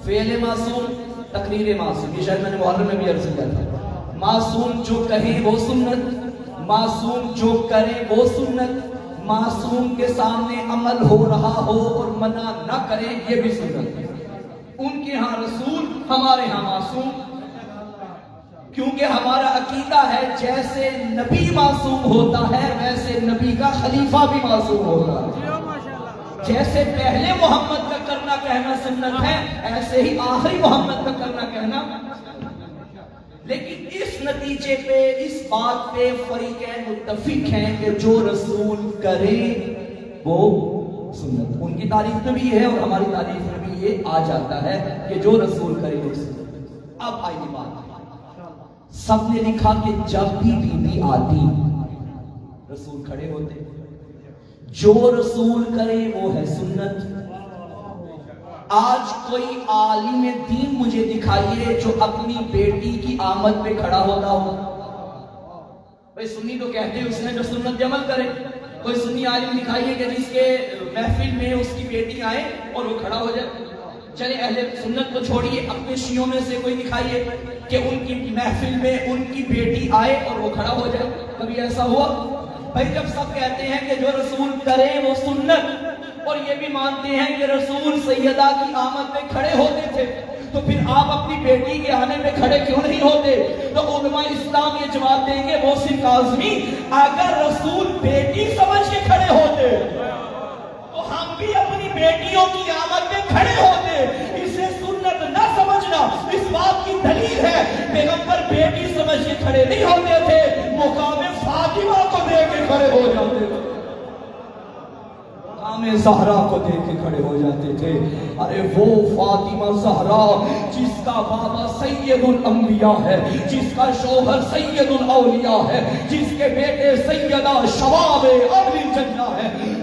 فعل معصوم، تقریر معصوم۔ یہ شاید میں نے محرم میں بھی عرض کیا تھا۔ معصوم جو کہیں وہ سنت، معصوم جو کرے وہ سنت، معصوم کے سامنے عمل ہو رہا ہو اور منع نہ کرے یہ بھی سنت ہے۔ ان کے ہاں رسول، ہمارے ہاں معصوم، کیونکہ ہمارا عقیدہ ہے جیسے نبی معصوم ہوتا ہے ویسے نبی کا خلیفہ بھی معصوم ہوتا ہے۔ جیسے پہلے محمد کا کرنا کہنا سنت ہے ایسے ہی آخری محمد کا کرنا کہنا۔ لیکن اس نتیجے پہ، اس بات پہ فریقین متفق ہیں کہ جو رسول کرے وہ سنت۔ ان کی تعریف میں بھی یہ ہے اور ہماری تعریف میں بھی یہ آ جاتا ہے کہ جو رسول کرے وہ سنت۔ اب آئی بات، سب نے لکھا کہ جب بھی بی بی آتی رسول کھڑے ہوتے، جو رسول کرے وہ ہے سنت۔ آج کوئی عالم دین مجھے دکھائیے جو اپنی بیٹی کی آمد پہ کھڑا ہوتا ہو۔ بھئی سنی تو کہتے ہیں اس نے جو سنت پہ عمل کرے۔ کوئی سنی عالم دکھائیے کہ جس کے محفل میں اس کی بیٹی آئے اور وہ کھڑا ہو جائے۔ چلے اہل سنت کو چھوڑیے، اپنے شیعوں میں سے کوئی دکھائیے کہ ان کی محفل میں ان کی بیٹی آئے اور وہ کھڑا ہو جائے۔ کبھی ایسا ہوا؟ بھائی جب سب کہتے ہیں کہ جو رسول کرے وہ سنت، اور یہ بھی مانتے ہیں کہ رسول سیدہ کی آمد پہ کھڑے ہوتے تھے، تو پھر آپ اپنی بیٹی کے آنے پہ کھڑے کیوں نہیں ہوتے؟ تو علماء اسلام یہ جواب دیں گے محسن کاظمی، اگر رسول بیٹی سمجھ کے کھڑے ہوتے تو ہم بھی اپنی بیٹیوں کی آمد پہ کھڑے ہوتے۔ اسے سنت نہ سمجھنا اس بات کی دلیل ہے پیغمبر بیٹی سمجھ کے کھڑے نہیں ہوتے تھے، مقام فاطمہ کو دیکھ کے کھڑے ہو جاتے تھے، مقام زہرا کو دیکھ کے کھڑے ہو جاتے تھے۔ ارے وہ فاطمہ زہرا جس کا بابا سید الانبیاء ہے، جس کا شوہر سید الاولیاء ہے، جس کے بیٹے سیدہ شباب اہل الجنہ ہے،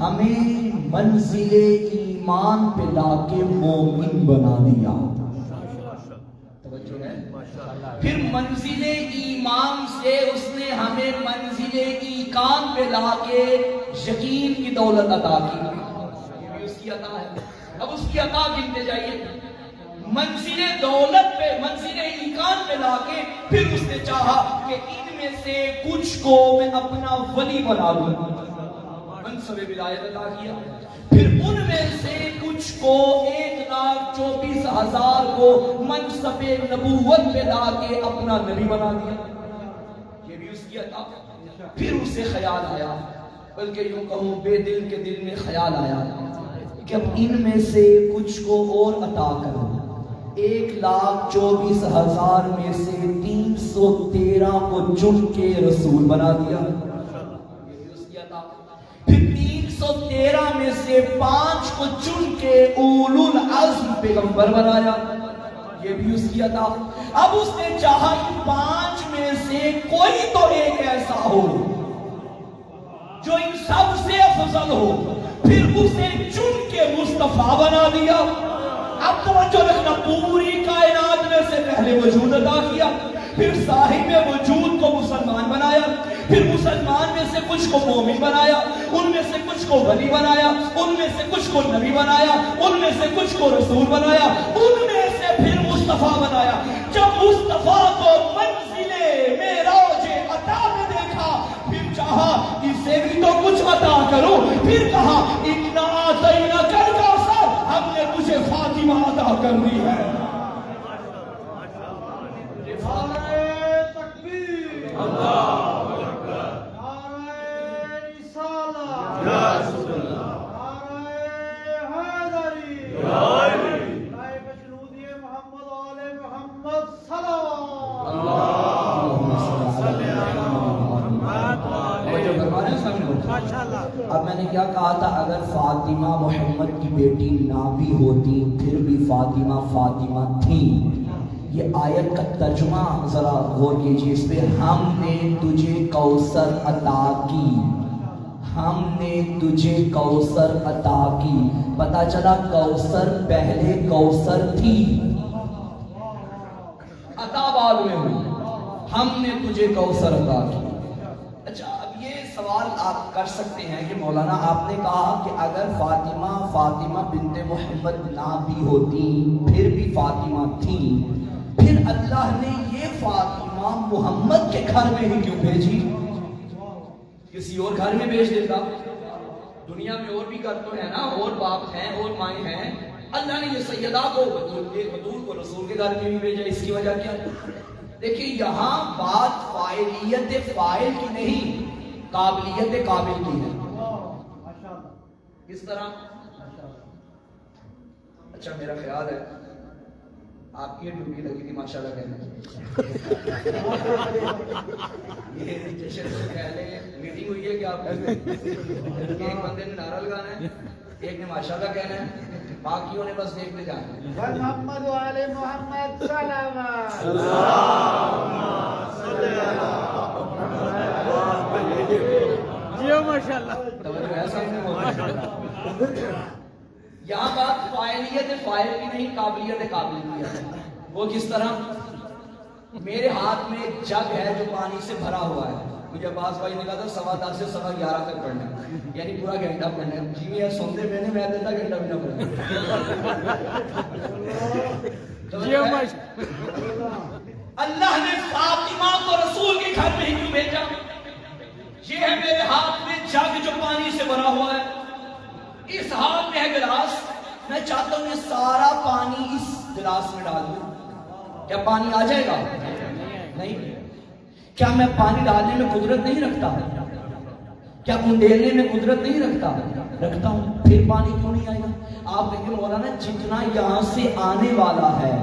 ہمیں منزل ایمان پہ لا کے مومن بنا دیا. توجہ ہے. پھر منزل ایمان سے اس نے ہمیں منزل ایقان پہ لا کے یقین کی دولت عطا کی. یہ بھی اس کی عطا ہے. اب اس کی عطا گنتے جائیے. منزل دولت پہ منزل ایقان پہ لا کے پھر اس نے چاہا کہ ان میں سے کچھ کو میں اپنا ولی بنا لوں. منصب ولایت عطا کیا. پھر ان میں سے کچھ کو 1,24,000 کو منصب نبوت پہ لا کے اپنا نبی بنا دیا. یہ بھی اس کی عطا. پھر اسے خیال آیا, بلکہ یوں کہوں بے دل کے دل میں خیال آیا کہ اب ان میں سے کچھ کو اور عطا کروں. 1,24,000 میں سے 313 کو چن کے رسول بنا دیا. یہ بھی اس کی عطا. پھر 313 میں سے 5 کو چن کے اولو العزم پیغمبر بنایا. یہ بھی اس کی عطا. اب اس نے چاہا کہ 5 میں سے کوئی تو ایک ایسا ہو جو ان سب سے افضل ہو. پھر اسے چن کے مصطفیٰ بنا دیا. اب توجہ رکھنا, پوری کائنات میں سے پہلے وجود عطا کیا, پھر صاحب وجود کو مسلمان بنایا, پھر مسلمان میں سے کچھ کو مومن بنایا, ان میں سے کچھ کو ولی بنایا, ان میں سے کچھ کو نبی بنایا, ان میں سے کچھ کو رسول بنایا, ان میں سے پھر مصطفیٰ بنایا. جب مصطفیٰ کو منزل معراج عطا میں دیکھا, پھر چاہا اسے بھی تو کچھ عطا کرو. پھر کہا اِنَّا أَعْطَيْنَاكَ الْكَوْثَرَ, ہم نے تجھے فاطمہ عطا کر دی ہے. اب میں نے کیا کہا تھا, اگر فاطمہ محمد کی بیٹی نہ بھی ہوتی پھر بھی فاطمہ فاطمہ تھی. یہ آیت کا ترجمہ ذرا غور کیجیے اس پہ. ہم نے تجھے کوثر عطا کی, ہم نے تجھے کوثر عطا کی. پتا چلا کوثر پہلے کوثر تھی, عطا بعد میں ہوئی. ہم نے تجھے کوثر عطا کی. اچھا, اب یہ سوال آپ کر سکتے ہیں کہ مولانا آپ نے کہا کہ اگر فاطمہ بنت محمد نہ بھی ہوتی پھر بھی فاطمہ تھی, پھر اللہ نے یہ فاطمہ محمد کے گھر میں ہی کیوں بھیجی؟ کسی اور گھر میں بھیج دیتا. دنیا میں اور بھی گھر تو ہے نا, اور باپ ہیں اور مائیں ہیں. اللہ نے یہ سیدہ کو بطول کو رسول کے گھر میں بھی بھیجا. اس کی وجہ کیا ہے؟ دیکھیں یہاں بات فاعلیت فاعل کی نہیں, قابلیت قابل کی ہے. کس طرح؟ اچھا, میرا خیال ہے آپ کی ڈیوٹی لگی تھی ماشاءاللہ کہنے. یہ جشن سے پہلے میٹنگ ہوئی ہے کہ آپ ایک بندے نے نعرہ لگانا ہے, ایک نے ماشاءاللہ کہنا ہے, باقیوں نے بس دیکھنے جانا ہے. محمد علی محمد سلامات. جیو ماشاءاللہ. توجہ ہے سامنے. یہاں بات فاعلیت فاعل کی نہیں, قابلیت قابل کی ہے. وہ کس طرح؟ میرے ہاتھ میں ایک جگ ہے جو پانی سے بھرا ہوا ہے. مجھے عباس بھائی نے کہا تھا 10:15 سے 11:15 تک پڑھنا ہے, یعنی پورا گھنٹہ پڑھنا ہے. جی یہ سنتے میں نے میں دیتا گھنٹہ بھی نہ پڑھنا. اللہ نے فاطمہ کو رسول کے گھر میں ہی کیوں بھیجا؟ یہ ہے میرے ہاتھ میں جگ جو پانی سے بھرا ہوا ہے, اس ہاتھ میں ہے گلاس. میں چاہتا ہوں یہ سارا پانی اس گلاس میں ڈال دوں, کیا پانی آ جائے گا؟ نہیں. کیا میں پانی ڈالنے میں قدرت نہیں رکھتا؟ کیا انڈیلنے میں قدرت نہیں رکھتا؟ رکھتا ہوں. پھر پانی کیوں نہیں آئے گا؟ آپ دیکھیں مولانا, جتنا یہاں سے آنے والا ہے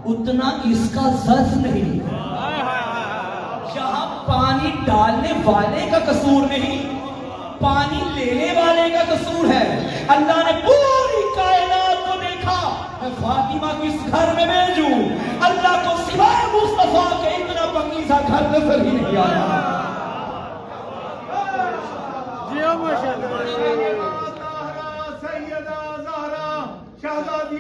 اتنا اس کا ظرف نہیں. یہاں پانی ڈالنے والے کا قصور نہیں, پانی لینے والے کا قصور ہے. اللہ نے پوری کائنات کو دیکھا, میں فاطمہ کو اس گھر میں بھیجوں. اللہ کو سوائے مصطفیٰ کے اتنا پکیزہ گھر نظر ہی نہیں آیا. جیو ماشاءاللہ.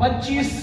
25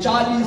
40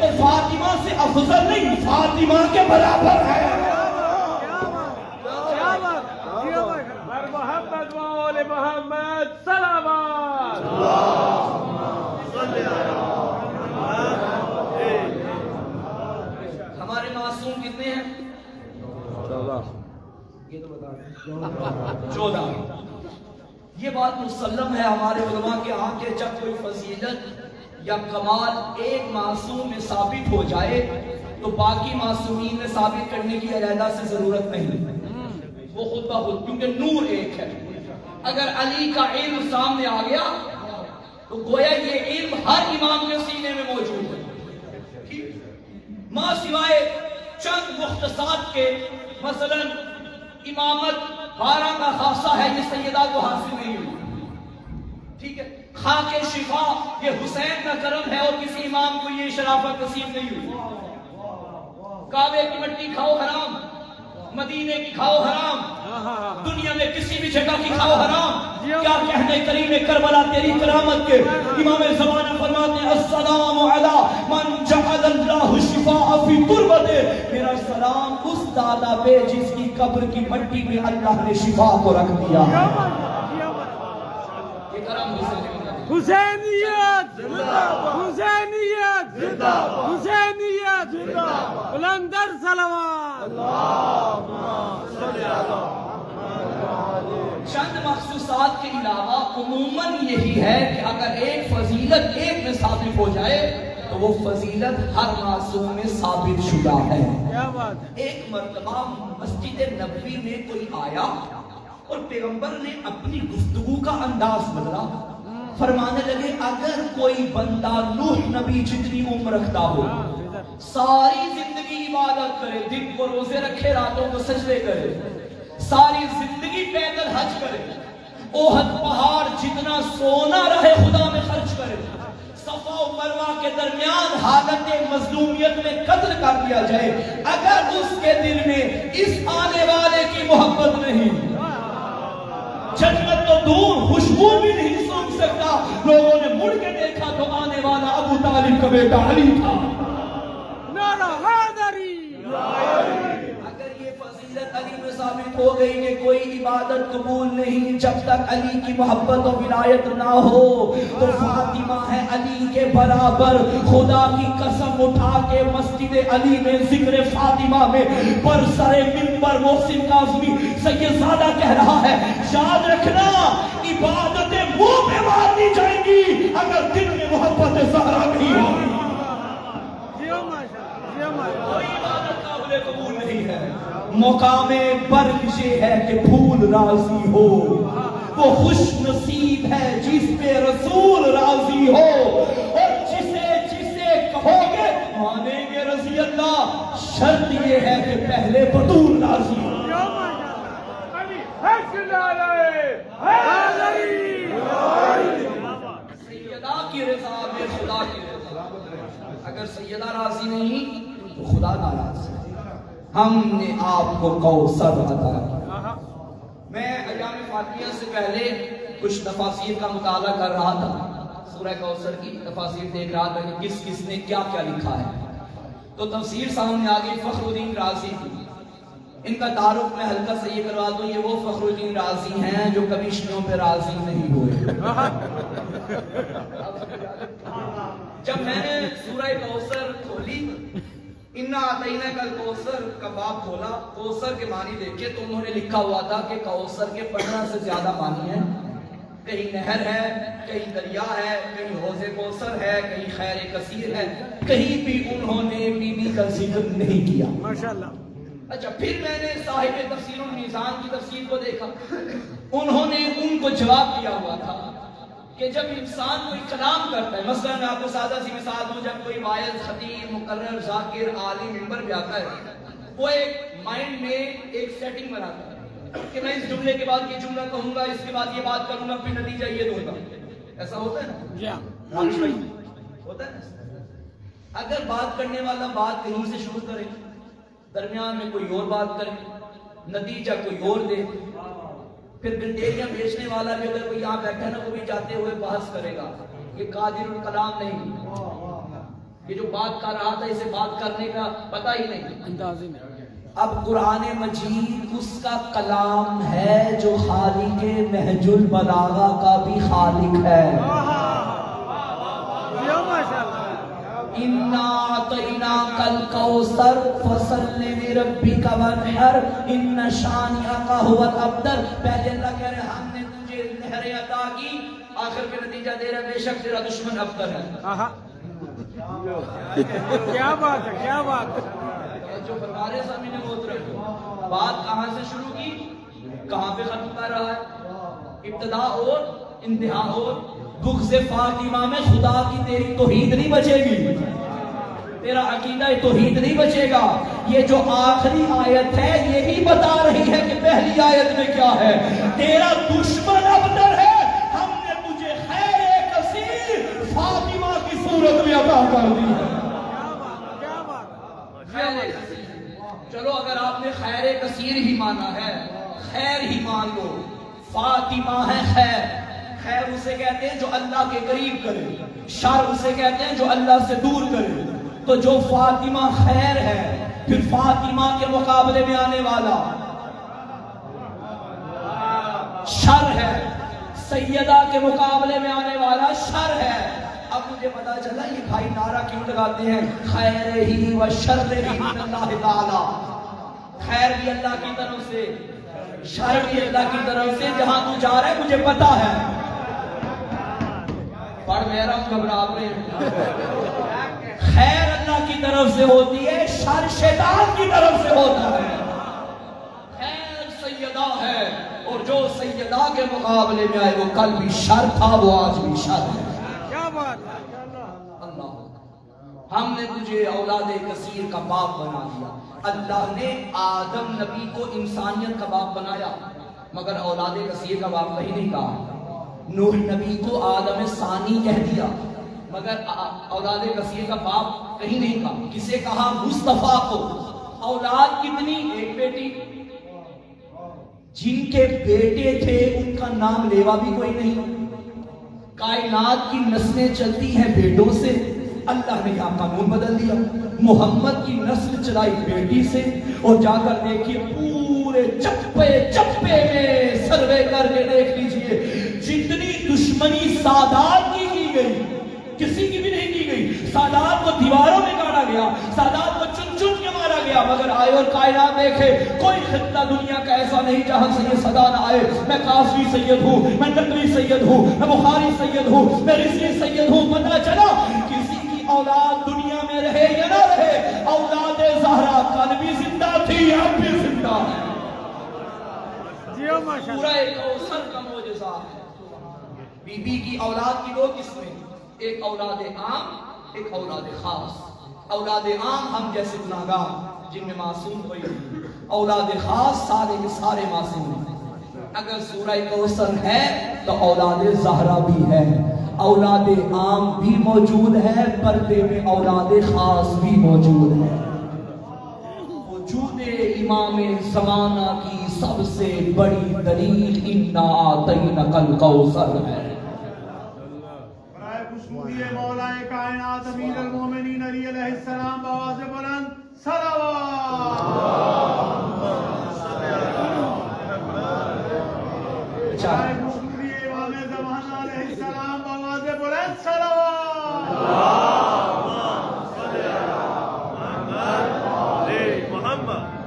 تو فاطمہ سے افضل نہیں، فاطمہ کے برابر ہے۔ بر محمد و آل محمد صلوات۔ ہمارے معصوم کتنے ہیں؟ یہ تو بتا دیں 14۔ یہ بات مسلم ہے ہمارے علماء کے ہاں کہ جب کوئی فضیلت یا کمال ایک معصوم میں ثابت ہو جائے تو باقی معصومین میں ثابت کرنے کی علیحدہ سے ضرورت نہیں، وہ خود بخود، کیونکہ نور ایک ہے۔ اگر علی کا علم سامنے آ گیا تو گویا یہ علم ہر امام کے سینے میں موجود ہے، ماں سوائے چند مختصات کے، مثلا امامت 12 کا خاصہ ہے، یہ سیدہ کو حاصل نہیں ہوئی، ٹھیک ہے، خاک شفا یہ حسین کا کرم ہے اور کسی امام کو یہ شرافت نصیب نہیں ہوئی۔ کعبے کی مٹی کھاؤ حرام، مدینے کی کھاؤ حرام، دنیا میں کسی بھی جگہ کی کھاؤ حرام۔ کیا کہنے کریم کربلا تیری کرامت کے، امام زمانہ فرماتے ہیں السلام علی من جعل اللہ شفاء فی تربتے، میرا سلام اس دادا پہ جس کی قبر کی مٹی میں اللہ نے شفا کو رکھ دیا۔ یہ کرم حسینیت حسینیت حسینیت بلندر صلوات۔ چند مخصوصات کے علاوہ عموماً یہی ہے کہ اگر ایک فضیلت ایک میں ثابت ہو جائے تو وہ فضیلت ہر معصوم میں ثابت شدہ ہے۔ کیا بات ہے؟ ایک مرتبہ مسجد نبوی میں کوئی آیا اور پیغمبر نے اپنی گفتگو کا انداز بدلا، فرمانے لگے اگر کوئی بندہ نوح نبی جتنی عمر رکھتا ہو، ساری زندگی عبادت کرے، دن کو روزے رکھے، راتوں کو سجدے کرے، ساری زندگی پیدل حج کرے، احد پہاڑ جتنا سونا رہے خدا میں خرچ کرے، صفا و مروہ کے درمیان حالت مظلومیت میں قتل کر دیا جائے، اگر اس کے دل میں اس آنے والے کی محبت نہیں، جنت تو دور خوشبو بھی نہیں سونگ سکتا، لوگوں نے مڑ کے دیکھا تو آنے والا ابو طالب کا بیٹا علی تھا۔ نعرہ حیدری۔ اگر یہ فضیلت علی میں ثابت ہو گئی کہ کوئی عبادت قبول نہیں جب تک علی کی محبت و ولایت نہ ہو، تو فاطمہ ہے علی کے برابر۔ خدا کی قسم اٹھا کے مسجد علی میں ذکر فاطمہ میں پر سر منبر محسن کاظمی سید زادہ کہہ رہا ہے، یاد رکھنا عبادتیں منہ پہ مارنی جائیں گی اگر دل میں محبت زہرا نہیں ہوگی، کوئی عبادت قابل قبول نہیں ہے۔ مقام برگ یہ ہے کہ پھول راضی ہو، وہ خوش نصیب ہے جس پہ رسول راضی ہو، اور جسے کہو گے مانیں گے رضی اللہ، شرط یہ ہے کہ پہلے بطول راضی ہو۔ سیدہ کی رضا میں خدا کی رضا، اگر سیدہ راضی نہیں تو خدا ناراض ہے۔ ہم نے آپ کو کوثر عطا کیا۔ میں ایام فاتحہ سے پہلے کچھ تفاسیر کا مطالعہ کر رہا تھا، سورہ کوثر کی تفاسیر دیکھ رہا تھا کہ کس کس نے کیا کیا لکھا ہے، تو تفسیر سامنے آ گئی فخر الدین رازی کی۔ ان کا تعارف میں ہلکا سے یہ کروا دوں، یہ وہ فخر الدین رازی ہیں جو کبھی شیعوں پہ راضی نہیں ہوئے۔ جب میں نے سورہ کوثر کھولی، انا اعطیناک الکوثر کا باب کھولا، کوثر کے معنی دیکھے تو انہوں نے لکھا ہوا تھا کہ کوثر کے 15 سے زیادہ معنی ہیں، کہیں نہر ہے، کہیں دریا ہے، کہیں حوض کوثر ہے، کہیں خیر کثیر ہے، کہیں بھی انہوں نے بی بی کا ذکر نہیں کیا۔ ماشاءاللہ۔ اچھا، پھر میں نے صاحب تفسیر المیزان کی تفسیر کو دیکھا، انہوں نے ان کو جواب دیا ہوا تھا کہ جب انسان کوئی کلام کرتا ہے، مثلا میں آپ کو سادہ سی مثال دوں، جب کوئی وائز، خطیب، مقرر، ذاکر، عالم منبر پہ آتا ہے، وہ ایک مائنڈ میں ایک سیٹنگ بناتا ہے کہ میں اس جملے کے بعد یہ جملہ کہوں گا، اس کے بعد یہ بات کروں گا، پھر نتیجہ یہ دوں گا۔ ایسا ہوتا ہے نا؟ جی ہاں، ہوتا ہے نا؟ اگر بات کرنے والا بات کہیں سے شروع کرے، درمیان میں کوئی اور بات کرے، نتیجہ کوئی اور دے، پھر گنڈیریاں بیچنے والا بھی اگر کوئی یہاں بیٹھا نا، وہ بھی جاتے ہوئے بحث کرے گا، یہ قادر الکلام نہیں۔ یہ جو بات کر رہا تھا اسے بات کرنے کا پتہ ہی نہیں. انداز ہی نہیں. اب قرآن مجید اس کا کلام ہے جو خالق نہج البلاغہ کا بھی خالق ہے. یا ماشاءاللہ. اِنَّا أَعْطَيْنَاكَ الْكَوْثَرَ فَصَلِّ لِرَبِّكَ وَانْحَرْ إِنَّ شَانِئَكَ هُوَ الْأَبْتَرُ. پہلے اللہ کہہ رہے ہم نے تجھے نہریں عطا کی، آخر پہ نتیجہ دے رہے بے شک تیرا دشمن ابتر ہے. کیا بات ہے، کیا بات ہے. جو فرما رہے سامنے محترم، بات کہاں سے شروع کی کہاں پہ ختم کر رہا ہے؟ ابتدا اور انتہا اور. بغض فاطمہ میں خدا کی تیری توحید نہیں بچے گی، تیرا عقیدہ توحید نہیں بچے گا. یہ جو آخری آیت ہے یہی بتا رہی ہے کہ پہلی آیت میں کیا ہے. تیرا دشمن ابتر ہے، ہم نے تجھے خیر کثیر فاطمہ کی صورت میں عطا کر دی ہے. چلو اگر آپ نے خیر کثیر ہی مانا ہے، خیر ہی مان لو. فاطمہ ہے خیر. خیر اسے کہتے ہیں جو اللہ کے قریب کرے، شر اسے کہتے ہیں جو اللہ سے دور کرے. تو جو فاطمہ خیر ہے، پھر فاطمہ کے مقابلے میں آنے والا شر ہے، سیدہ کے مقابلے میں آنے والا شر ہے. اب مجھے پتا چلا یہ بھائی نعرہ کیوں لگاتے ہیں خیر ہی و شر ہی من اللہ تعالی. خیر بھی اللہ کی طرف سے، شر بھی اللہ کی طرف سے. جہاں تو جا رہا ہے مجھے پتا ہے. پڑھ میرا گھبرا رہے ہیں. خیر اللہ کی طرف سے ہوتی ہے، شر شیطان کی طرف سے ہوتا ہے. خیر سیدہ ہے، اور جو سیدہ کے مقابلے میں آئے وہ کل بھی شر تھا، وہ آج بھی شر ہے. کیا بات ہے. اللہ ہم نے تجھے اولاد کثیر کا باپ بنا دیا. اللہ نے آدم نبی کو انسانیت کا باپ بنایا، مگر اولاد کثیر کا باپ کہیں نہیں کہا. نوح نبی کو آدم ثانی کہہ دیا، مگر اولاد کثیر کا باپ کہیں نہیں کہا. کسے کہا؟ مصطفیٰ کو. اولاد کتنی؟ ایک بیٹی. جن کے بیٹے تھے ان کا نام لیوا بھی کوئی نہیں. کائنات کی نسلیں چلتی ہیں بیٹوں سے. اللہ نے یہاں قانون بدل دیا. محمد کی نسل چلائی بیٹی سے، اور جا کر دیکھیے پورے چپے چپے میں سروے کر کے دیکھ لیجئے جتنی دشمنی سادات کی گئی کسی کی بھی نہیں کی گئی. سادات کو دیواروں میں گاڑا گیا، سادات کو چن چن کے مارا گیا، مگر آئے اور کائنات دیکھے کوئی خطہ دنیا کا ایسا نہیں جہاں سے یہ صدا نہ آئے میں قاسمی سید ہوں، میں نقوی سید ہوں، میں بخاری سید ہوں، میں رضوی سید ہوں. پتہ چلا کسی کی اولاد دنیا میں رہے یا نہ رہے، اولاد زہرا کل بھی زندہ تھی، اب بھی زندہ ہے. پورا ایک کوثر کا معجزہ ہے. بی بی کی اولاد کی دو قسمیں، ایک اولاد عام، ایک اولاد خاص. اولاد عام ہم جیسے گناہگار جن میں معصوم ہوئی، اولاد خاص سارے کے سارے معصوم ہیں. اگر سورہ کوثر ہے تو اولاد زہرا بھی ہے، اولاد عام بھی موجود ہے، پردے میں اولاد خاص بھی موجود ہے. وجود امام زمانہ کی سب سے بڑی دلیل اِنَّا أَعْطَيْنَاكَ الْكَوْثَرَ ہے. مولا کائنات امیر المومنین علی علیہ السلام بآواز بلند صلوات. امام زمانہ علیہ السلام بآواز بلند صلوات.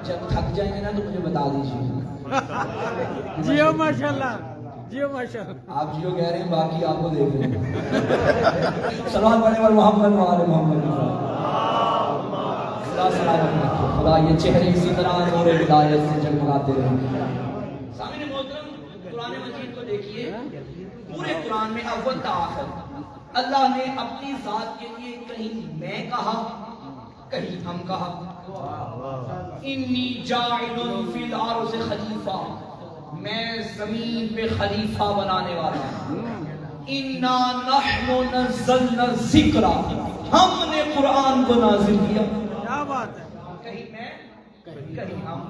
جب تھک جائیں گے نا تو مجھے بتا دیجیے. جیو ماشاءاللہ، جیو ماشاءاللہ. آپ جیو کہہ رہے ہیں، باقی آپ کو دیکھ رہے ہیں. سلام پڑھنے والے محمد وآل محمد. خدا سلامت رکھے، خدا یہ چہرے اسی طرح نور ہدایت سے جگمگاتے رہیں. سامعین محترم، قرآن مجید کو دیکھیے، پورے قرآن میں اول تا آخر اللہ نے اپنی ذات کے لیے کہیں میں کہا، کہیں ہم کہا. انی جاعل فی الارض خلیفہ، میں زمین پہ خلیفہ بنانے والا ہوں. انا نحن نزلنا الذکر، ہم نے قرآن کو نازل کیا. کیا بات ہے. کہیں میں کہیں ہم.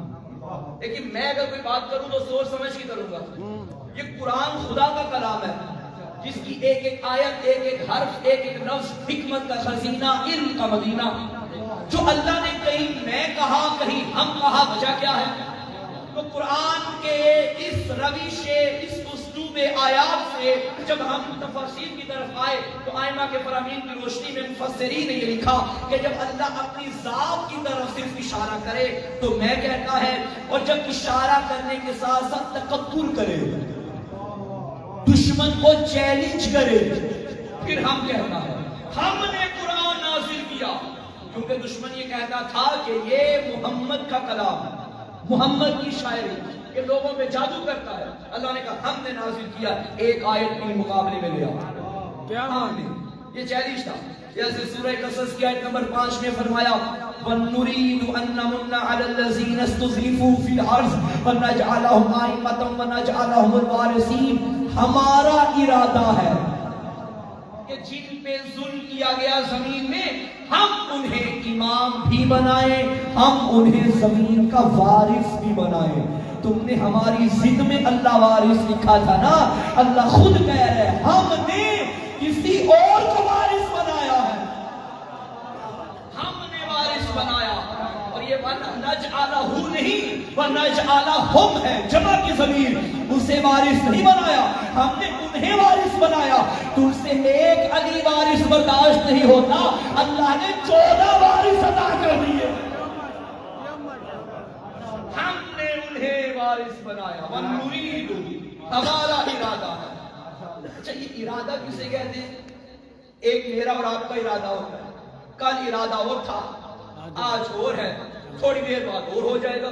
لیکن میں اگر کوئی بات کروں تو سوچ سمجھ کے کروں گا. یہ قرآن خدا کا کلام ہے. جس کی ایک ایک آیت، ایک ایک حرف، ایک ایک لفظ حکمت کا خزینہ، علم کا مدینہ، جو اللہ نے کہیں میں کہا کہیں ہم کہا، وجہ کیا ہے؟ تو قرآن کے اس روش، اس اسلوب آیات سے جب ہم تفسیر کی طرف آئے تو ائمہ کے فرامین کی روشنی میں مفسرین نے یہ لکھا کہ جب اللہ اپنی ذات کی طرف صرف اشارہ کرے تو میں کہتا ہے، اور جب اشارہ کرنے کے ساتھ ساتھ تکبر کرے، دشمن کو چیلنج کرے، پھر ہم کہتا ہے ہم نے قرآن نازل کیا، کیونکہ دشمن یہ کہتا تھا کہ یہ محمد کا کلام ہے، محمد کی شاعری، یہ لوگوں پہ جادو کرتا ہے۔ اللہ نے کہا ہم نے نازل کیا، ایک آیت کے مقابلے میں لے آؤ، کیا ہم نے، یہ چیلنج تھا۔ جیسے سورہ قصص کی آیت نمبر 5 میں فرمایا وَنُرِيدُ أَن نَّمُنَّ عَلَى الَّذِينَ اسْتُضْعِفُوا فِي الْأَرْضِ وَنَجْعَلَهُمْ أَئِمَّةً وَنَجْعَلَهُمُ الْوَارِثِينَ، ہمارا ارادہ ہے کہ جن پہ ظلم کیا گیا زمین میں، ہم انہیں امام بھی بنائیں، ہم انہیں زمین کا وارث بھی بنائیں۔ تم نے ہماری ضد میں اللہ وارث لکھا تھا نا، اللہ خود کہہ رہے ہیں ہم نے کسی اور کو وارث بنایا ہے، ہم نے وارث بنایا۔ اور یہ وَنَجْعَلَهُ نہیں، وَنَجْعَلَهُمْ ہے، جمع کی ضمیر، اسے وارث نہیں بنایا، ہم نے انہیں وارث بنایا۔ تم سے ایک علی وارث برداشت نہیں ہوتا، اللہ نے 14 وارث عطا کر دیے، ہم نے انہیں وارث بنایا۔ وَنُرِيدُ، ہمارا ارادہ ہے۔ اچھا یہ ارادہ کسے کہتے ہیں؟ ایک میرا اور آپ کا ارادہ ہوتا ہے، کل ارادہ اور تھا، آج اور ہے، تھوڑی دیر بعد اور ہو جائے گا۔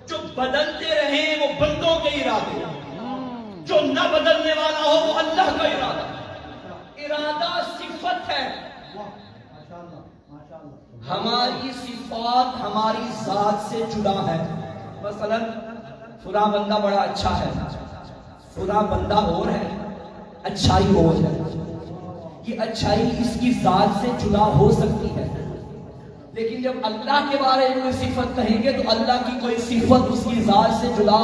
جو بدلتے رہیں وہ بندوں کے ارادے، جو نہ بدلنے والا ہو وہ اللہ کا ارادہ۔ ارادہ صفت ہے، ہماری صفات ہماری ذات سے جدا ہے۔ مثلا فلاں بندہ بڑا اچھا ہے، فلاں بندہ اور ہے، اچھائی اور ہے، یہ اچھائی اس کی ذات سے جدا ہو سکتی ہے، لیکن جب اللہ کے بارے میں کوئی صفت کہیں گے تو اللہ کی کوئی صفت اس کی ذات سے جدا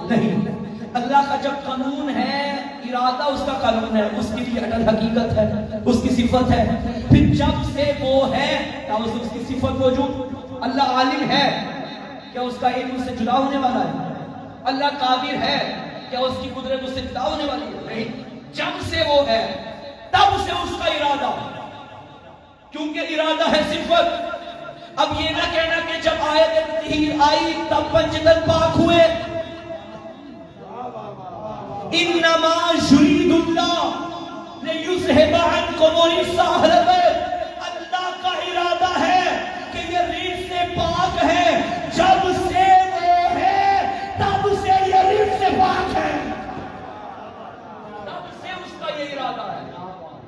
نہیں۔ اللہ کا جب قانون ہے، ارادہ اس کا قانون ہے، اس کی بھی اٹل حقیقت ہے، اس کی صفت ہے۔ پھر جب سے وہ ہے کیا اس کی صفت موجود؟ اللہ عالم ہے، کیا اس کا علم اس سے جدا ہونے والا ہے؟ اللہ قادر ہے، کیا اس کی قدرت اس سے جدا ہونے والی ہے؟ نہیں، جب سے وہ ہے تب سے اس کا ارادہ، کیونکہ ارادہ ہے صفت۔ اب یہ نہ کہنا کہ جب آیت تطہیر آئی تب پنجتن پاک ہوئے، انما یرید اللہ لیذھب عنکم الرجس اہل البیت، اللہ کا ارادہ ہے کہ یہ ریت سے پاک ہے، جب سے وہ ہے تب سے یہ ریت سے پاک ہے، تب سے اس کا یہ ارادہ ہے۔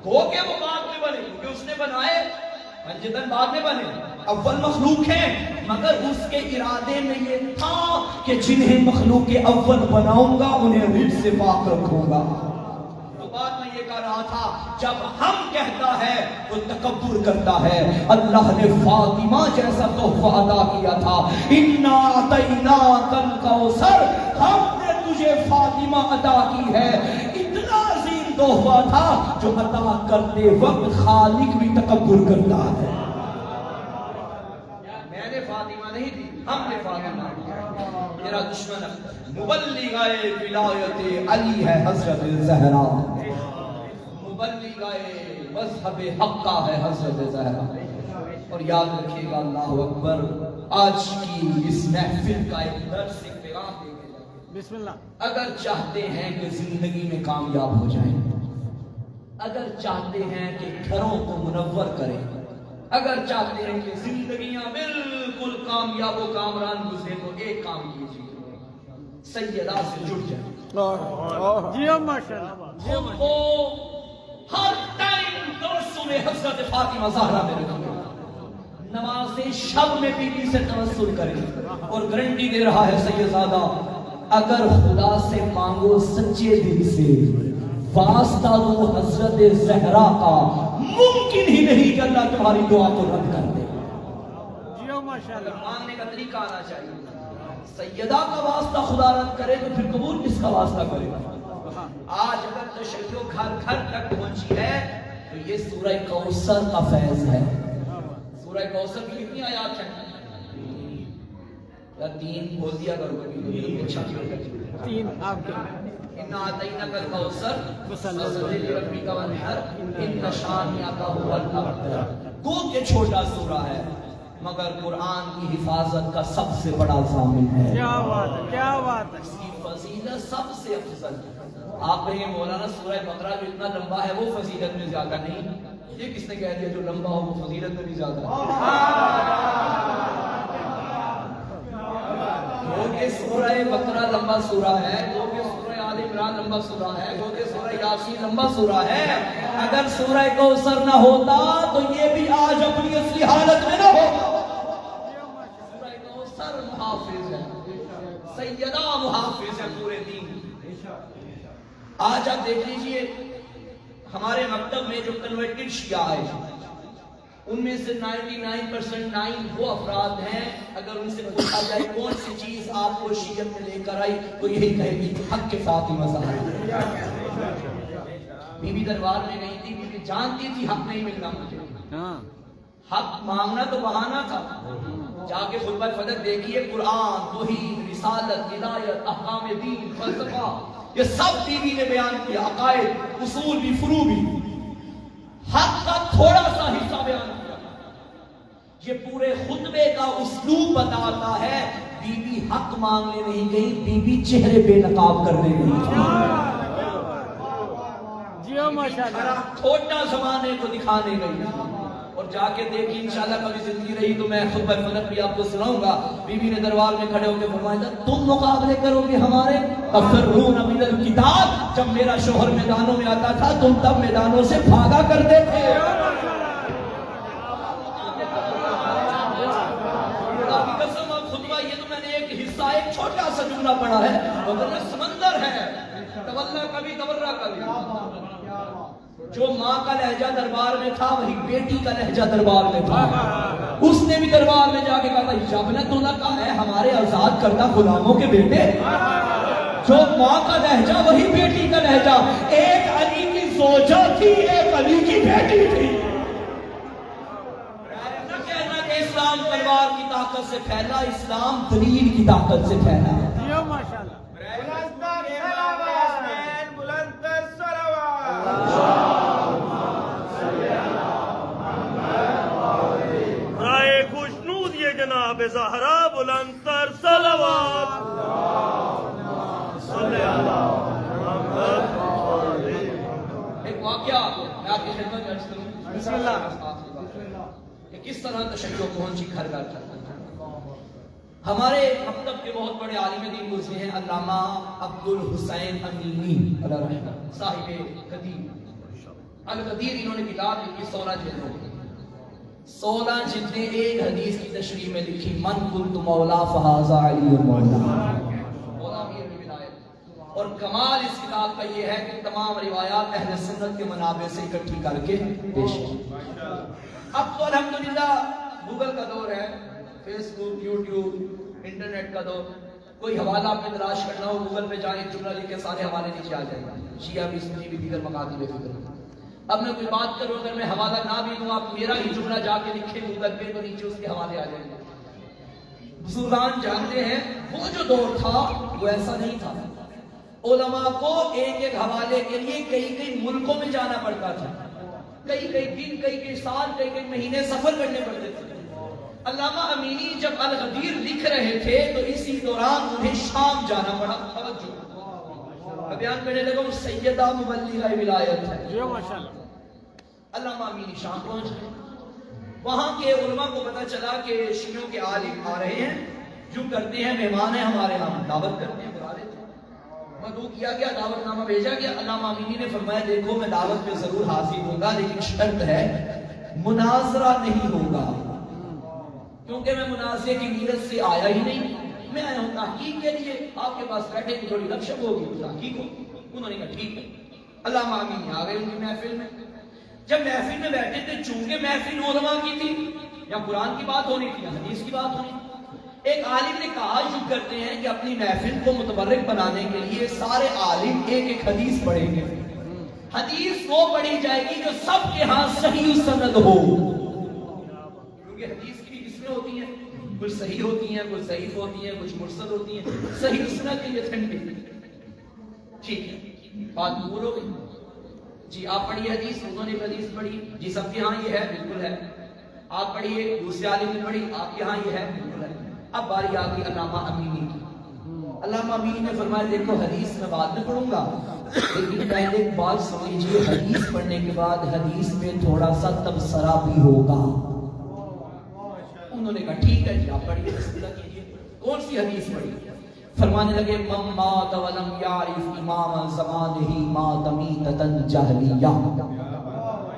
ہو کے وہ بعد میں بنے، کیونکہ اس نے بنائے، پنجتن بعد میں بنے، اول مخلوق ہیں، مگر اس کے ارادے میں یہ تھا کہ جنہیں مخلوق کے اول بناؤں گا انہیں ریت سے پاک رکھوں گا۔ تو بات میں یہ کہہ رہا تھا، جب ہم کہتا ہے وہ تکبر کرتا ہے۔ اللہ نے فاطمہ جیسا تحفہ عطا کیا تھا، اِنَّا أَعْطَيْنَاكَ الْكَوْثَرَ، ہم نے تجھے فاطمہ عطا کی ہے۔ اتنا عظیم تحفہ تھا جو عطا کرتے وقت خالق بھی تکبر کرتا ہے۔ میں نے فاطمہ نہیں دی، ہم نے فاطمہ دی۔ میرا دشمن مبلغ ولایت علی ہے حضرت زہرا، مبلغ مذہب حقہ ہے حضرت زہرا۔ اور یاد رکھیے گا، اللہ اکبر، آج کی اس محفل کا ایک درس، ایک پیغام دے گا۔ بسم اللہ۔ اگر چاہتے ہیں کہ زندگی میں کامیاب ہو جائیں، اگر چاہتے ہیں کہ گھروں کو منور کریں، اگر چاہتے ہیں کہ زندگیاں بالکل کامیاب و کامران گزرے، تو ایک کام کیجیے، سیدہ سے جڑ جائیں۔ جی ماشاءاللہ، جی خود کو ہر ٹائم توسل حضرت فاطمہ زہرا میں رکھیں، نماز شب میں بی بی سے توسل کریں۔ اور گارنٹی دے رہا ہے سیدزادہ، اگر خدا سے مانگو سچے دل سے، واسطہ دو حضرت زہرا کا، ممکن ہی نہیں کہ اللہ تمہاری دعا کو رد کر دے۔ جی ماشاءاللہ، مانگنے کا طریقہ آنا چاہیے۔ سیدہ کا واسطہ خدا رد کرے تو پھر قبول کس کا واسطہ کرے گا؟ آج اگر تشیع گھر گھر تک پہنچی ہے تو یہ سورہ کوثر کا فیض ہے. سورہ کوثر کی کتنی آیات ہیں؟ یا 3 بول دیا کرو کبھی اچھا کیوں 3 آپ کے اِنَّا أَعْطَيْنَاكَ الْكَوْثَرَ فَصَلِّ لِرَبِّكَ وَانْحَرْ إِنَّ شَانِئَكَ هُوَ الْأَبْتَرُ. گو کہ چھوٹا سورہ ہے مگر قرآن کی حفاظت کا سب سے بڑا ضامن ہے. کیا بات ہے، کیا بات ہے. اس کی فضیلت سب سے افضل. آپ کہیں مولانا سورہ بقرہ جو اتنا لمبا ہے وہ فضیلت میں زیادہ نہیں. یہ کس نے کہہ دیا جو لمبا ہو وہ فضیلت میں بھی زیادہ ہے؟ کہ سورہ بقرہ لمبا سورہ ہے، وہ کہ سورہ آل عمران لمبا سورہ ہے، وہ کہ سورہ یاسین لمبا سورہ ہے. اگر سورہ کوثر نہ ہوتا تو یہ بھی آج اپنی اصلی حالت میں نہ ہوتا. سورہ کوثر محافظ ہے، سیدہ محافظ ہے پورے دین. آج آپ دیکھ لیجئے ہمارے مکتب میں جو کنورٹڈ شیعہ آئے ان میں سے 99% وہ افراد ہیں اگر ان سے پوچھا جائے کون سی چیز آپ کو شیعت میں لے کر آئی تو یہی کہے گی حق کے فاطمہ زہرا. بی بی دربار میں گئی تھی، بی بی جانتی تھی حق نہیں ملنا مجھے. حق مانگنا تو بہانہ تھا. جا کے خطبہ فجر دیکھیے قرآن، توحید، رسالت، ہدایت، احکام دین، فلسفہ، یہ سب بی بی نے بیان کیا. عقائد، اصول بھی، فروع بھی. حق کا تھوڑا سا حصہ بیان کیا. یہ پورے خطبے کا اسلوب بتاتا ہے بی بی حق مانگنے نہیں گئی، بی بی چہرے بے نقاب کرنے گئی. جیو ماشاءاللہ. چھوٹا زمانے کو دکھانے گئی. اور جا کے دیکھی انشاءاللہ کبھی زندگی رہی تو میں خطبہ فلک بھی آپ کو سناؤں گا. بی بی نے دربار میں کھڑے ہو کے فرمایا تھا تم مقابلے کرو گے ہمارے؟ تفرون من الکتاب. جب میرا شوہر میدانوں میں آتا تھا تم تب میدانوں سے بھاگا کرتے تھے. ایک چھوٹا سا جملہ پڑا ہے وَقَلَّ سمندر ہے تولّا کبھی تورّا کبھی. جو ماں کا لہجہ دربار میں تھا وہی بیٹی کا لہجہ دربار میں تھا. اس نے بھی دربار میں جا کے کہا جبنت اللہ ہے ہمارے آزاد کردہ غلاموں کے بیٹے. جو ماں کا لہجہ وہی بیٹی کا لہجہ. ایک علی کی زوجہ تھی، ایک علی کی بیٹی تھی. اسلام تلوار کی طاقت سے پھیلا، اسلام دلیل کی طاقت سے پھیلا. جیو ماشاءاللہ. رائے خوشنود یہ جناب زہرا بلند تر صلوات. ایک واقعہ میں آپ کی خدمت میں عرض کروں. بسم اللہ. کہ کس طرح تشیع پہنچی گھر گھر تک. ہمارے مکتب کے بہت بڑے عالم دین گزرے ہیں علامہ عبد الحسین امینی علیہ رحمہ صاحب قدیر القدیر. انہوں نے کتاب لکھی 16 جلدیں. 16 جلدیں ایک حدیث کی تشریح میں لکھی من کنت مولا فہذا علی مولا. مولا امیر ولایت. اور کمال اس کتاب کا یہ ہے کہ تمام روایات اہل سنت کے منابع سے اکٹھی کر کے پیش کی. اب تو الحمدللہ گوگل کا دور ہے، فیس بک، یوٹیوب، انٹرنیٹ کا دور. کوئی حوالہ آپ نے تلاش کرنا ہو گوگل پہ جائیں ایک جملہ لکھ کے سارے حوالے نیچے آ جائیں گے. شیعہ بھی، سنی بھی، دیگر مکاتب فکر. اب میں کوئی بات کروں اگر میں حوالہ نہ بھی دوں آپ میرا ہی جملہ جا کے لکھیں گوگل پہ تو نیچے اس کے حوالے آ جائیں گے. بزرگان جانتے ہیں وہ جو دور تھا وہ ایسا نہیں تھا. علماء کو ایک ایک حوالے کے لیے کئی کئی ملکوں میں جانا پڑتا تھا. کئی کئی دن، کئی کئی سال، کئی کئی مہینے سفر کرنے پڑتے تھے. علامہ امینی جب الغدیر لکھ رہے تھے تو اسی دوران انہیں شام جانا پڑا. توجہ بیان کرنے لگا وہ سیدہ مبلغہ ولایت ہے. جیو ماشاءاللہ. علامہ امینی شام پہنچ گئے. وہاں کے علماء کو پتا چلا کہ شیعوں کے عالم آ رہے ہیں. جو کرتے ہیں مہمان ہیں ہمارے ہم دعوت کرتے ہیں، بلا لیتے ہیں. مدعو کیا گیا، دعوت نامہ بھیجا گیا. علامہ امینی نے فرمایا دیکھو میں دعوت پہ ضرور حاضر ہوں گا لیکن شرط ہے مناظرہ نہیں ہوگا. کیونکہ میں مناظرے کی نیت سے آیا ہی نہیں. میں آیا ہوں تحقیق کے لیے. آپ کے پاس بیٹھے کہ تھوڑی گپ شپ ہوگی، تحقیق ہوگی. انہوں نے کہا ٹھیک ہے. علامہ امینی آ گئے ان کی محفل میں. جب محفل میں بیٹھے تھے چونکہ محفل علماء کی تھی، یا قرآن کی بات ہونی تھی یا حدیث کی بات ہونی تھی. ایک عالم نے کہا یوں کرتے ہیں کہ اپنی محفل کو متبرک بنانے کے لیے سارے عالم ایک ایک حدیث پڑھیں گے. حدیث وہ پڑھی جائے گی جو سب کے ہاں صحیح سند ہو، کیونکہ حدیث کی قسمیں ہوتی ہیں، کچھ صحیح ہوتی ہیں، کچھ ضعیف ہوتی ہیں، کچھ مرسل ہوتی ہیں. صحیح سند کے لیے ٹھیک ہے، بات قبول ہو گئی. جی آپ پڑھیے حدیث، انہوں نے حدیث پڑھی، جی سب کے ہاں یہ ہے، بالکل ہے. آپ پڑھیے، دوسرے عالم نے پڑھی، آپ کے ہاں یہ ہے، بالکل ہے. اب باری آ گئی علامہ امینی کی. علامہ امینی نے فرمایا دیکھو حدیث میں بعد میں پڑھوں گا، لیکن پہلے ایک بات سمجھیے، حدیث پڑھنے کے بعد حدیث میں تھوڑا سا تبصرہ بھی ہوگا. انہوں نے کہا ٹھیک ہے جی آپ پڑھیے، بسم اللہ کیجیے. کون سی حدیث پڑھی؟ فرمانے لگے من مات ولم یعرف امام زمانہ مات میتۃ جاہلیہ.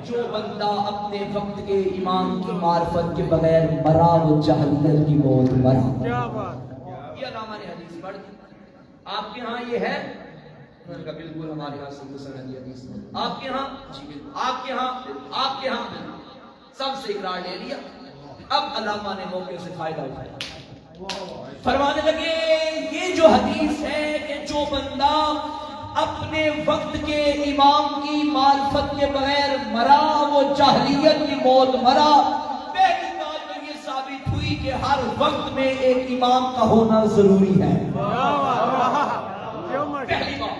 جو بندہ اپنے وقت کے امام کی معرفت کے بغیر مرا وہ جاہلیت کی موت مرا. کیا بات. یہ علامہ نے حدیث پڑھ دی. آپ کے ہاں یہ ہے؟ انہوں نے کہا بالکل ہمارے ہاں سے مسند حدیث. آپ کے ہاں؟ جی بالکل. آپ کے ہاں؟ آپ کے ہاں؟ سب سے اقرار لے لیا. اب علامہ نے موقع سے فائدہ اٹھایا، فرمانے لگے یہ جو حدیث ہے کہ جو بندہ اپنے وقت کے امام کی معرفت کے بغیر مرا وہ جاہلیت کی موت مرا. پہلی بات تو یہ ثابت ہوئی کہ ہر وقت میں ایک امام کا ہونا ضروری ہے. پہلی بات.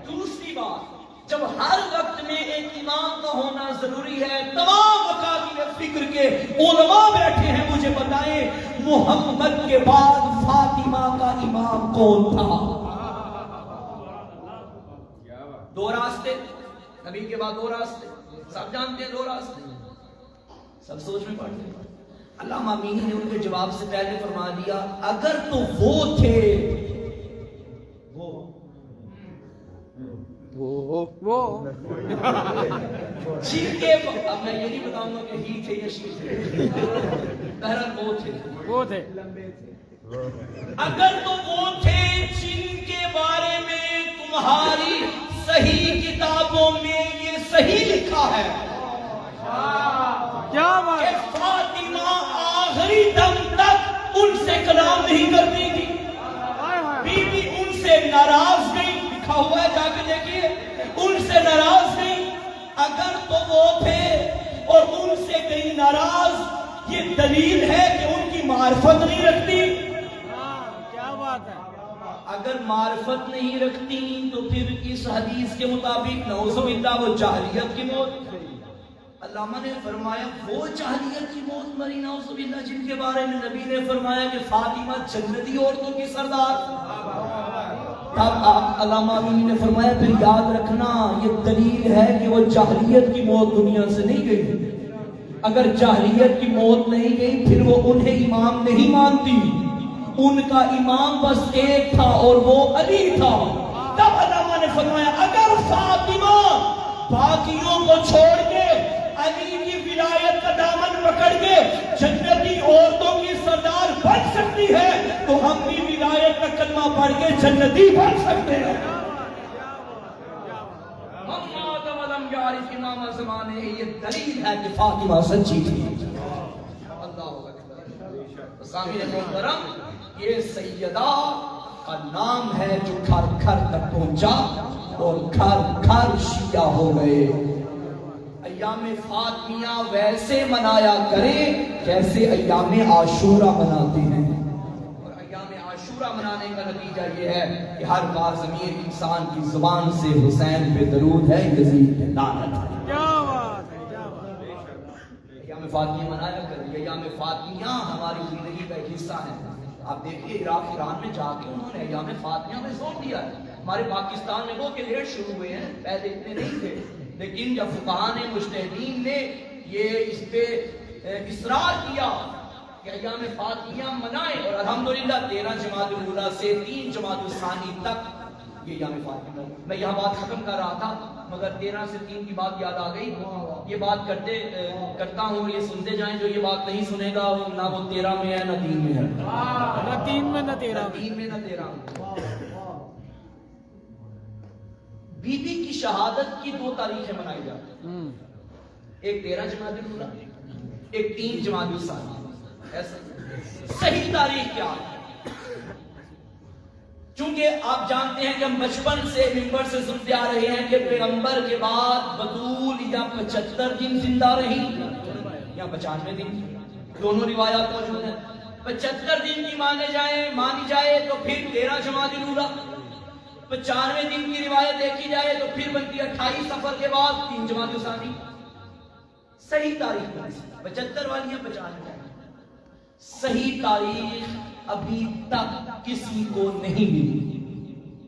دوسری بات، جب ہر وقت میں ایک امام کا ہونا ضروری ہے، تمام اکابر فکر کے علماء بیٹھے ہیں، مجھے بتائیں محمد کے بعد فاطمہ کا امام کون تھا؟ دو راستے، نبی کے بعد دو راستے، سب جانتے ہیں دو راستے، سب سوچ میں پڑتے ہیں. علامہ امینی نے ان کے جواب سے پہلے فرما دیا اگر تو وہ تھے وہ جن کے، اب میں یہ نہیں بتاؤں گا کہ ہی تھے یا شی تھے، بہرحال وہ تھے. اگر تو وہ تھے جن کے بارے میں تمہاری صحیح کتابوں میں یہ صحیح لکھا ہے کیا بات. کہ فاطمہ آخری دم تک ان سے کلام نہیں کرتی تھی، بی بی ان سے ناراض گئی، لکھا ہوا ہے جا کے دیکھیے، ان سے ناراض گئی. اگر تو وہ تھے اور ان سے گئی ناراض، یہ دلیل ہے کہ ان کی معرفت نہیں رکھتی. کیا بات ہے. اگر معرفت نہیں رکھتی تو پھر اس حدیث کے مطابق نعوذ باللہ وہ جاہلیت کی موت. علامہ نے فرمایا وہ جاہلیت کی موت مری نعوذ باللہ جن کے بارے میں نبی نے فرمایا کہ فاطمہ جنتی عورتوں کی سردار. اب آپ علامہ امینی نے فرمایا پھر یاد رکھنا یہ دلیل ہے کہ وہ جاہلیت کی موت دنیا سے نہیں گئی. اگر جاہلیت کی موت نہیں گئی پھر وہ انہیں امام نہیں مانتی. ان کا امام بس ایک تھا اور وہ علی تھا. تب علامہ نے فرمایا اگر فاطمہ باقیوں کو چھوڑ کے علی کی ولایت کا دامن پکڑ کے جنتی عورتوں کی سردار بن سکتی ہے تو ہم بھی ولایت کا کلمہ پڑھ کے جنتی بن سکتے ہیں. امام زمانے یہ دلیل ہے کہ فاطمہ سچی تھی. اللہ اکبر. سامعین محترم یہ سیدہ کا نام ہے جو گھر گھر تک پہنچا اور گھر گھر شیعہ ہو گئے. ایام فاطمیہ ویسے منایا کریں جیسے ایام عاشورہ مناتے ہیں. اور ایام عاشورہ منانے کا نتیجہ یہ ہے کہ ہر بار ضمیر انسان کی زبان سے حسین پہ درود ہے، یزید پہ لعنت ہے. کیا بات ہے. کیا بات ہے. ایام فاطمیہ منایا کریں. ایام فاطمیہ ہماری زندگی کا ایک حصہ ہے. آپ دیکھیے عراق ایران میں جا کے انہوں نے ایام فاطمیہ میں زور دیا ہے. ہمارے پاکستان میں وہ کہ لیٹ شروع ہوئے ہیں، پہلے اتنے نہیں تھے، لیکن جب فقہاء نے مجتہدین نے یہ اس پہ اصرار کیا کہ ایام فاطمیہ منائیں اور الحمدللہ 13 جمادی الاولیٰ سے 3 جمادی الثانی تک یہ ایام فاطمیہ. میں یہاں بات ختم کر رہا تھا مگر 13 سے 3 کی بات یاد آ گئی. یہ بات کرتا ہوں، یہ سنتے جائیں. جو یہ بات نہیں سنے گا نہ وہ 13 میں ہے نہ 3 میں ہے. نہ 3 میں نہ 13 3 میں نہ 13 میں. بی بی کی شہادت کی 2 تاریخیں منائی جاتی ہیں، ایک 13 جمادی الاولیٰ، ایک 3 جمادی الثانی. ایسا صحیح تاریخ کیا ہے؟ چونکہ آپ جانتے ہیں کہ ہم بچپن سے ممبر سے سنتے آ رہے ہیں کہ پیغمبر کے بعد بطول یا 75 دن زندہ رہی یا 95 دن، دونوں روایات موجود ہیں۔ 75 دن کی مانی جائے تو پھر 13 جمادی الاولیٰ، 95 دن کی روایت دیکھی جائے تو پھر بنتی 28 سفر کے بعد 3 جمادی ثانی۔ صحیح تاریخ 75 والی ہے 95 صحیح تاریخ ابھی تک کسی کو نہیں ملی،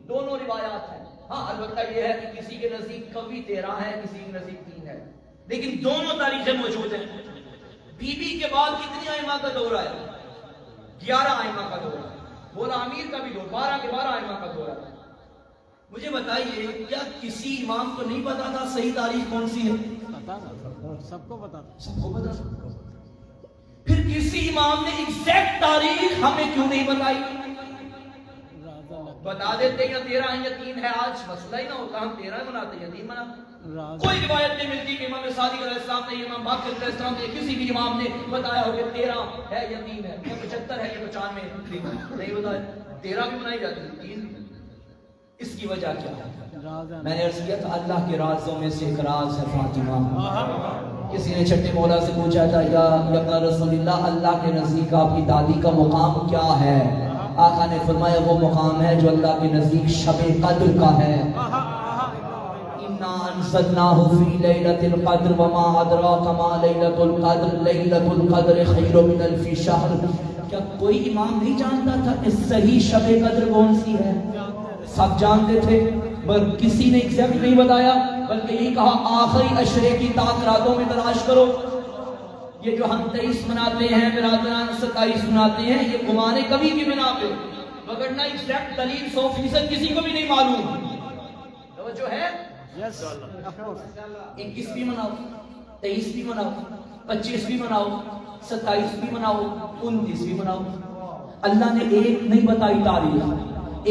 دونوں روایات ہیں۔ ہاں البتہ یہ ہے کہ کسی کے نزدیک کبھی 13 ہے، کسی کے نزدیک 3 ہے، لیکن دونوں تاریخیں موجود ہیں۔ بی بی کے بعد کتنی ائمہ کا دور ہے؟ 11 ائمہ کا دور ہے، مولا امیر کا بھی دور، 12 کے 12 ائمہ کا دور ہے۔ مجھے بتائیے کیا کسی امام کو نہیں پتا تھا صحیح تاریخ کون سی ہے؟ پتا تھا، سب کو پتا تھا، سب کو پتا تھا۔ پھر کسی امام نے ایگزیکٹ تاریخ ہمیں کیوں نہیں بتائی؟ بتا دیتے یا 13 ہے یا 3 ہے، آج مسئلہ ہی نہ ہوتا، ہم 13 مناتے ہیں 3 مناتے۔ کوئی روایت نہیں ملتی کہ امام صادق علیہ السلام نے، امام باقر علیہ السلام نے، کسی بھی امام نے بتایا ہو کہ 13 ہے یا 3 ہے یا 75 ہے یا 95 نہیں بتایا۔ 13 بھی منائی جاتی ہے، 3 اس کی وجہ کیا ہے؟ میں نے عرض کیا تھا اللہ کے رازوں میں سے ایک راز ہے فاطمہ۔ کسی نے چھٹے مولا سے پوچھا تھا یا ابن رسول اللہ، اللہ کے نزدیک آپ کی دادی کا مقام کیا ہے؟ آقا نے فرمایا وہ مقام ہے جو اللہ کے نزدیک شب قدر کا ہے۔ اِنَّا أَنزَلْنَاهُ فِي لَيْلَةِ الْقَدْرِ وَمَا أَدْرَاكَ مَا لَيْلَةُ الْقَدْرِ لَيْلَةُ الْقَدْرِ خَيْرٌ مِنَ أَلْفِ شَهْرٍ۔ کیا کوئی امام نہیں جانتا تھا کہ صحیح شب قدر کون سی ہے؟ سب جانتے تھے، پر کسی نے ایگزیکٹ نہیں بتایا، بلکہ یہی کہا آخری عشرے کی طاق راتوں میں تلاش کرو۔ یہ جو ہم 23 مناتے ہیں، برادران 27 مناتے ہیں، یہ گمانے کبھی کی بنا پہ، وگرنہ ایگزیکٹ دلیل 100% کسی کو بھی نہیں معلوم۔ توجہ ہے؟ 21 بھی مناؤ، 23 بھی مناؤ، 25 بھی مناؤ، 27 بھی مناؤ، 29 بھی مناؤ۔ اللہ نے ایک نہیں بتائی تاریخ،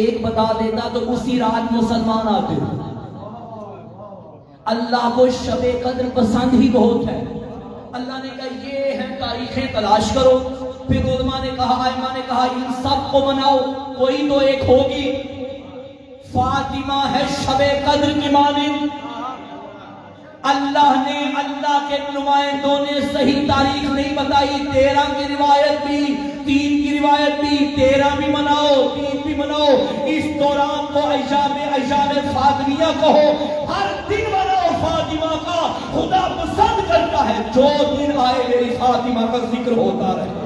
ایک بتا دیتا تو اسی رات مسلمان آتے۔ اللہ کو شب قدر پسند ہی بہت ہے۔ اللہ نے کہا یہ ہیں تاریخیں تلاش کرو، پھر علماء نے کہا، ائمہ نے کہا ان سب کو مناؤ، کوئی تو ایک ہوگی۔ فاطمہ ہے شب قدر کی مانند۔ اللہ نے، اللہ کے نمائندوں نے صحیح تاریخ نہیں بتائی، 13 کی روایت بھی، 3 کی روایت بھی، 13 بھی مناؤ، 3 بھی مناؤ۔ اس دوران کو ایام فاطمیہ کہو، ہر دن مناؤ فاطمہ کا، خدا پسند کرتا ہے جو دن آئے میری فاطمہ کا ذکر ہوتا رہے۔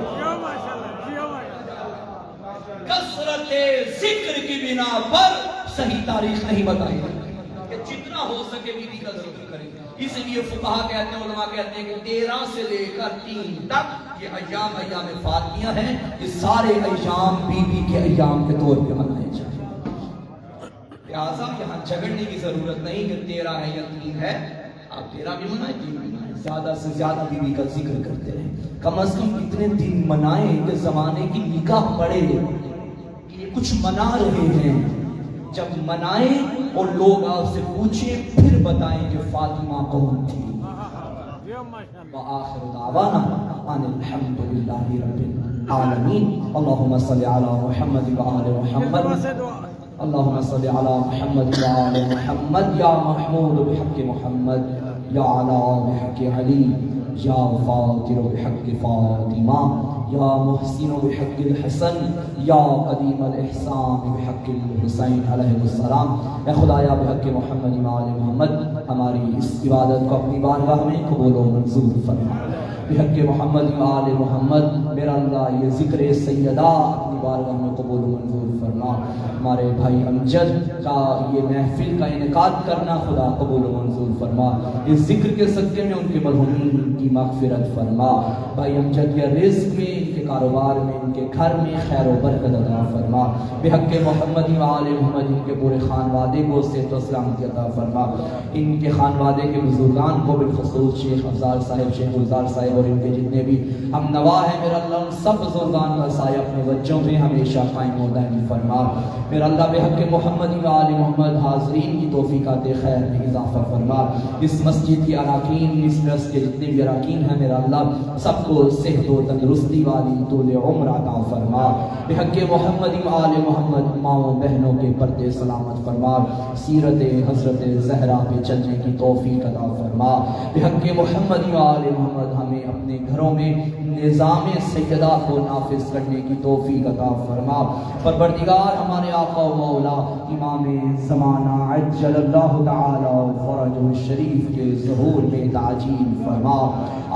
کثرت ذکر کی بنا پر صحیح تاریخ نہیں بتائی کہ جتنا ہو سکے بی بی کا ذکر کریں۔ اس لیے فقہا کہتے ہیں، علماء کہتے ہیں کہ 13 سے لے کر 3 تک یہ ایام فاطمیہ ہیں، یہ سارے ایام بی بی کے ایام کے طور پہ منائے جائیں۔ لہٰذا یہاں جھگڑنے کی ضرورت نہیں کہ 13 ہے یا 3 ہے، آپ 13 بھی منائیں، 3 بھی منائیں، زیادہ سے زیادہ بی بی کا ذکر کرتے رہیں۔ کم از کم اتنے دن منائیں کہ زمانے کی نگاہ پڑے کہ یہ کچھ منا رہے ہیں۔ جب منائیں اور لوگ آپ سے پوچھیں پھر بتائیں کہ فاطمہ کون تھی۔ وآخر دعوانا ان الحمد للہ رب العالمین۔ اللہم صلی علی محمد وآل محمد، اللہم صلی علی محمد وآل محمد، یا محمود بحق محمد، یا علی بحق علی، یا فاطر بحق فاطمہ، یا محسن بحق الحسن، یا قدیم الاحسان بحق الحسین علیہ السلام۔ اے خدایا بحق محمد وآل محمد ہماری اس عبادت کو اپنی بارگاہ میں قبول و منظور فرما۔ بحق محمد وآل محمد میرا اللہ یہ ذکر سیدہ اپنی بارگاہ میں قبول و منظور فرما۔ ہمارے بھائی امجد کا یہ محفل کا انعقاد کرنا خدا قبول و منظور فرما۔ اس ذکر کے صدقے میں ان کے مرحومین کی مغفرت فرما۔ بھائی امجد کے رزق میں، ان کے کاروبار میں، ان کے گھر میں خیر و برکت عطا فرما۔ بحق محمد وآل محمد ان کے پورے خانوادے کو صحت و سلامتی عطا فرما۔ ان کے خانوادے کے بزرگان کو بالخصوص شیخ افضال صاحب، شیخ گلزار صاحب اور ان کے جتنے بھی ہم نوا ہیں، میرا اللہ ان سب بزرگان کا سایہ اپنے بچوں پہ ہمیں ہمیشہ قائم و دائم فرما۔ میرا اللہ بحق محمد و آل محمد حاضرین کی توفیقات خیر میں اضافہ فرما۔ اس مسجد کی اراکین، اس ٹرسٹ کے جتنے بھی اراکین ہیں میرا اللہ سب کو صحت و تندرستی والی طول عمر عطا فرما۔ بحق محمد و آل محمد ماؤں بہنوں کے پردے سلامت فرما، سیرت حضرت زہرا پہ چلنے کی توفیق عطا فرما۔ بحق محمد و آل محمد ہمیں اپنے گھروں میں نظام سیدہ کو نافذ کرنے کی توفیق عطا فرما۔ پروردگار ہمارے آقا و مولا امام زمانہ عجل اللہ تعالی فرجہ الشریف کے ظہور میں تعجیل فرما،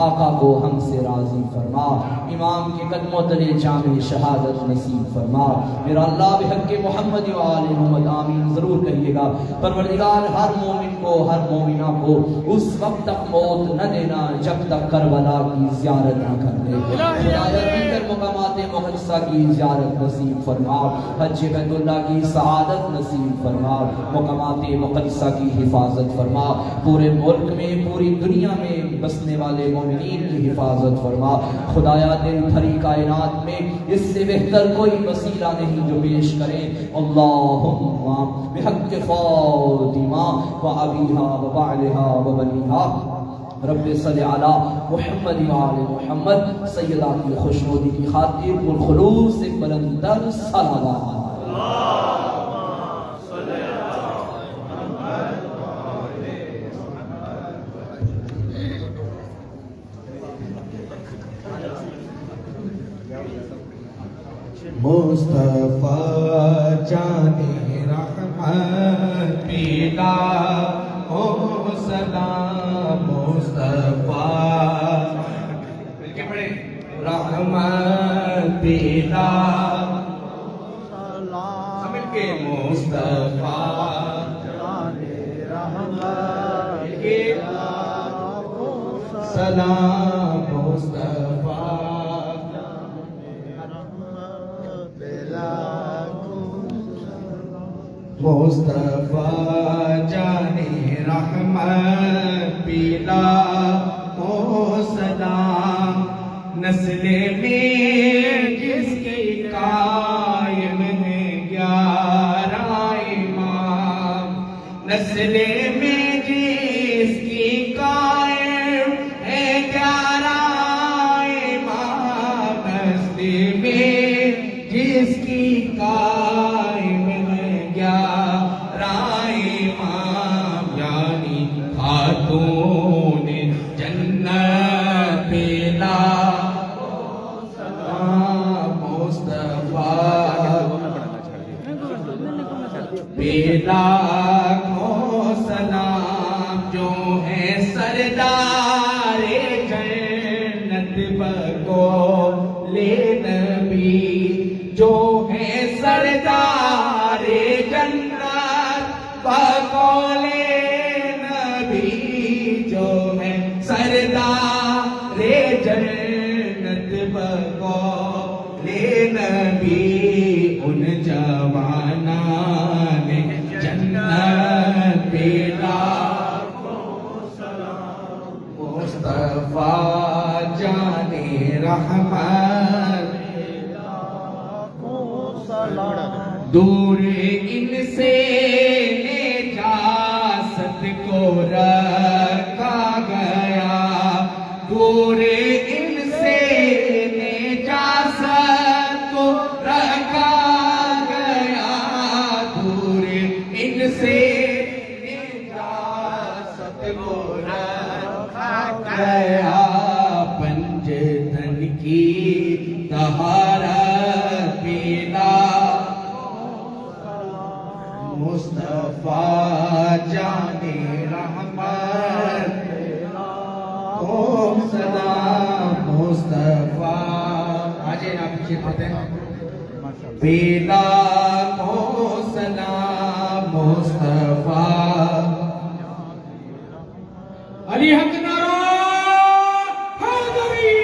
آقا کو ہم سے راضی فرما، امام کے قدموں تلے جامع شہادت نصیب فرما۔ میرا اللہ بحق محمد و آل محمد آمین ضرور کہیے گا۔ پروردگار ہر مومن کو، ہر مومنہ کو اس وقت تک موت نہ دینا جب تک کربلا کی زیارت نہ کر دے۔ خدایا دیگر مقامات مقدسہ کی زیارت نصیب فرما، حج بیت اللہ کی سعادت نصیب فرما، مقامات مقدسہ کی حفاظت فرما، پورے ملک میں پوری دنیا میں بسنے والے مومنین کی حفاظت فرما۔ خدایا دل بھری کائنات میں اس سے بہتر کوئی وسیلہ نہیں جو پیش کریں۔ اللہم بحق فاطمہ و ابیہا و بعلہا و بنیہا رب صلی علی محمد و آل محمد، سیدہ کی خوشنودی کی خاطر بالخلوص ایک بلند تر صلوات۔ مصطفیٰ جان رحمت پیلا او سلام، مصطفیٰ رحمت پیلا سمجھ کے، مصطفیٰ سلام، مصطفیٰ مصطفیٰ جانے رحمت پیلا او سلام، نسل میں جس کی قائم ہے 11 امام، نسل میں جس کی قائم ہے 11 امام، نسل میں جس کی قائم خاتون جنت پیلا مصطفیٰ پیلا کو سلام، جو ہے سردار جنت بقول نبی، جو ہے سردار جنت بقول سردار جنت بقول نبی، ان جوانان جنت پیلا مصطفیٰ جان رحمت دور ان سے نجاست کو رکھا گیا، دور ان سے نجاست کو رکھا گیا، دور ان سے نجاست کو رکھا گیا، پنجتن کی طہارت پیلا مصطفیٰ جان رحمت او سلام، مصطفیٰ آجے نا پیچھے پڑھتے ہیں، پیلا کو سلام مصطفیٰ علی حق نعرہ حیدری،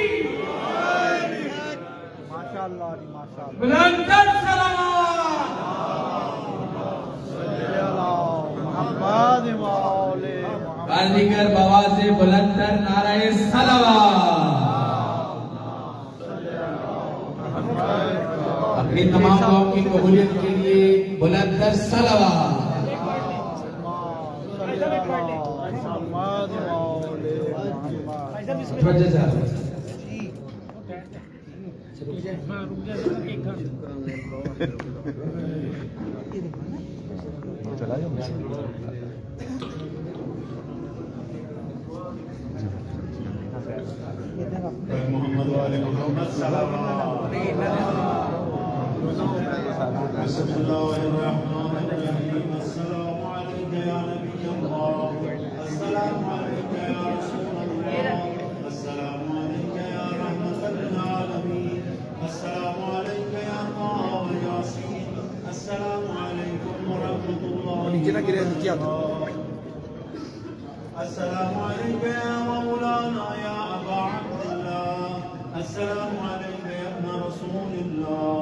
ماشاءاللہ ماشاءاللہ، بلند تر سلام دیگر بواز بلند تر نعرہ صلوات، اپنی تمام دعاؤں کی قبولیت کے لیے بلند تر صلوات. توجہ سے حاضر. محمد والے محمد صلوات. بسم الله الرحمن الرحيم. السلام عليك يا نبي الله. السلام عليك يا رسول الله. السلام عليك يا رحمة للعالمين. السلام عليك يا طه وياسين. السلام عليكم ورحمة الله وبركاته. السلام عليك يا مولانا يا أبا عبد الله. السلام عليك يا ابن رسول الله.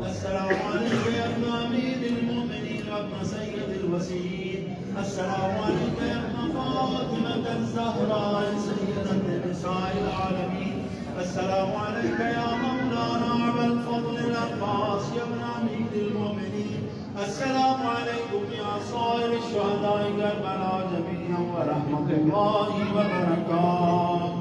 السلام عليك يا ابن أمير المؤمنين وابن سيد الوسيم. السلام عليك يا ابن فاطمة الزهراء سيدة نساء العالمين. السلام عليك يا مولانا أبا الفضل العباس يا ابن أمير المؤمنين. السلام عليكم يا صائر الشهداء كربلاء جميعا ورحمة الله وبركاته.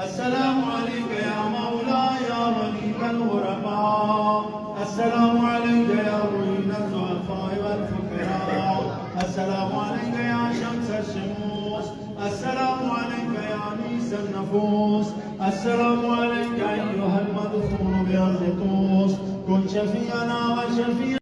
السلام عليك يا مولاي يا مليك الغرباء. السلام عليك يا معين الضعفاء والفقراء. السلام عليك يا شمس الشموس. السلام عليك يا أنيس النفوس. السلام عليك أيها المدفون بأرض طوس. كن شفيعنا وشفيع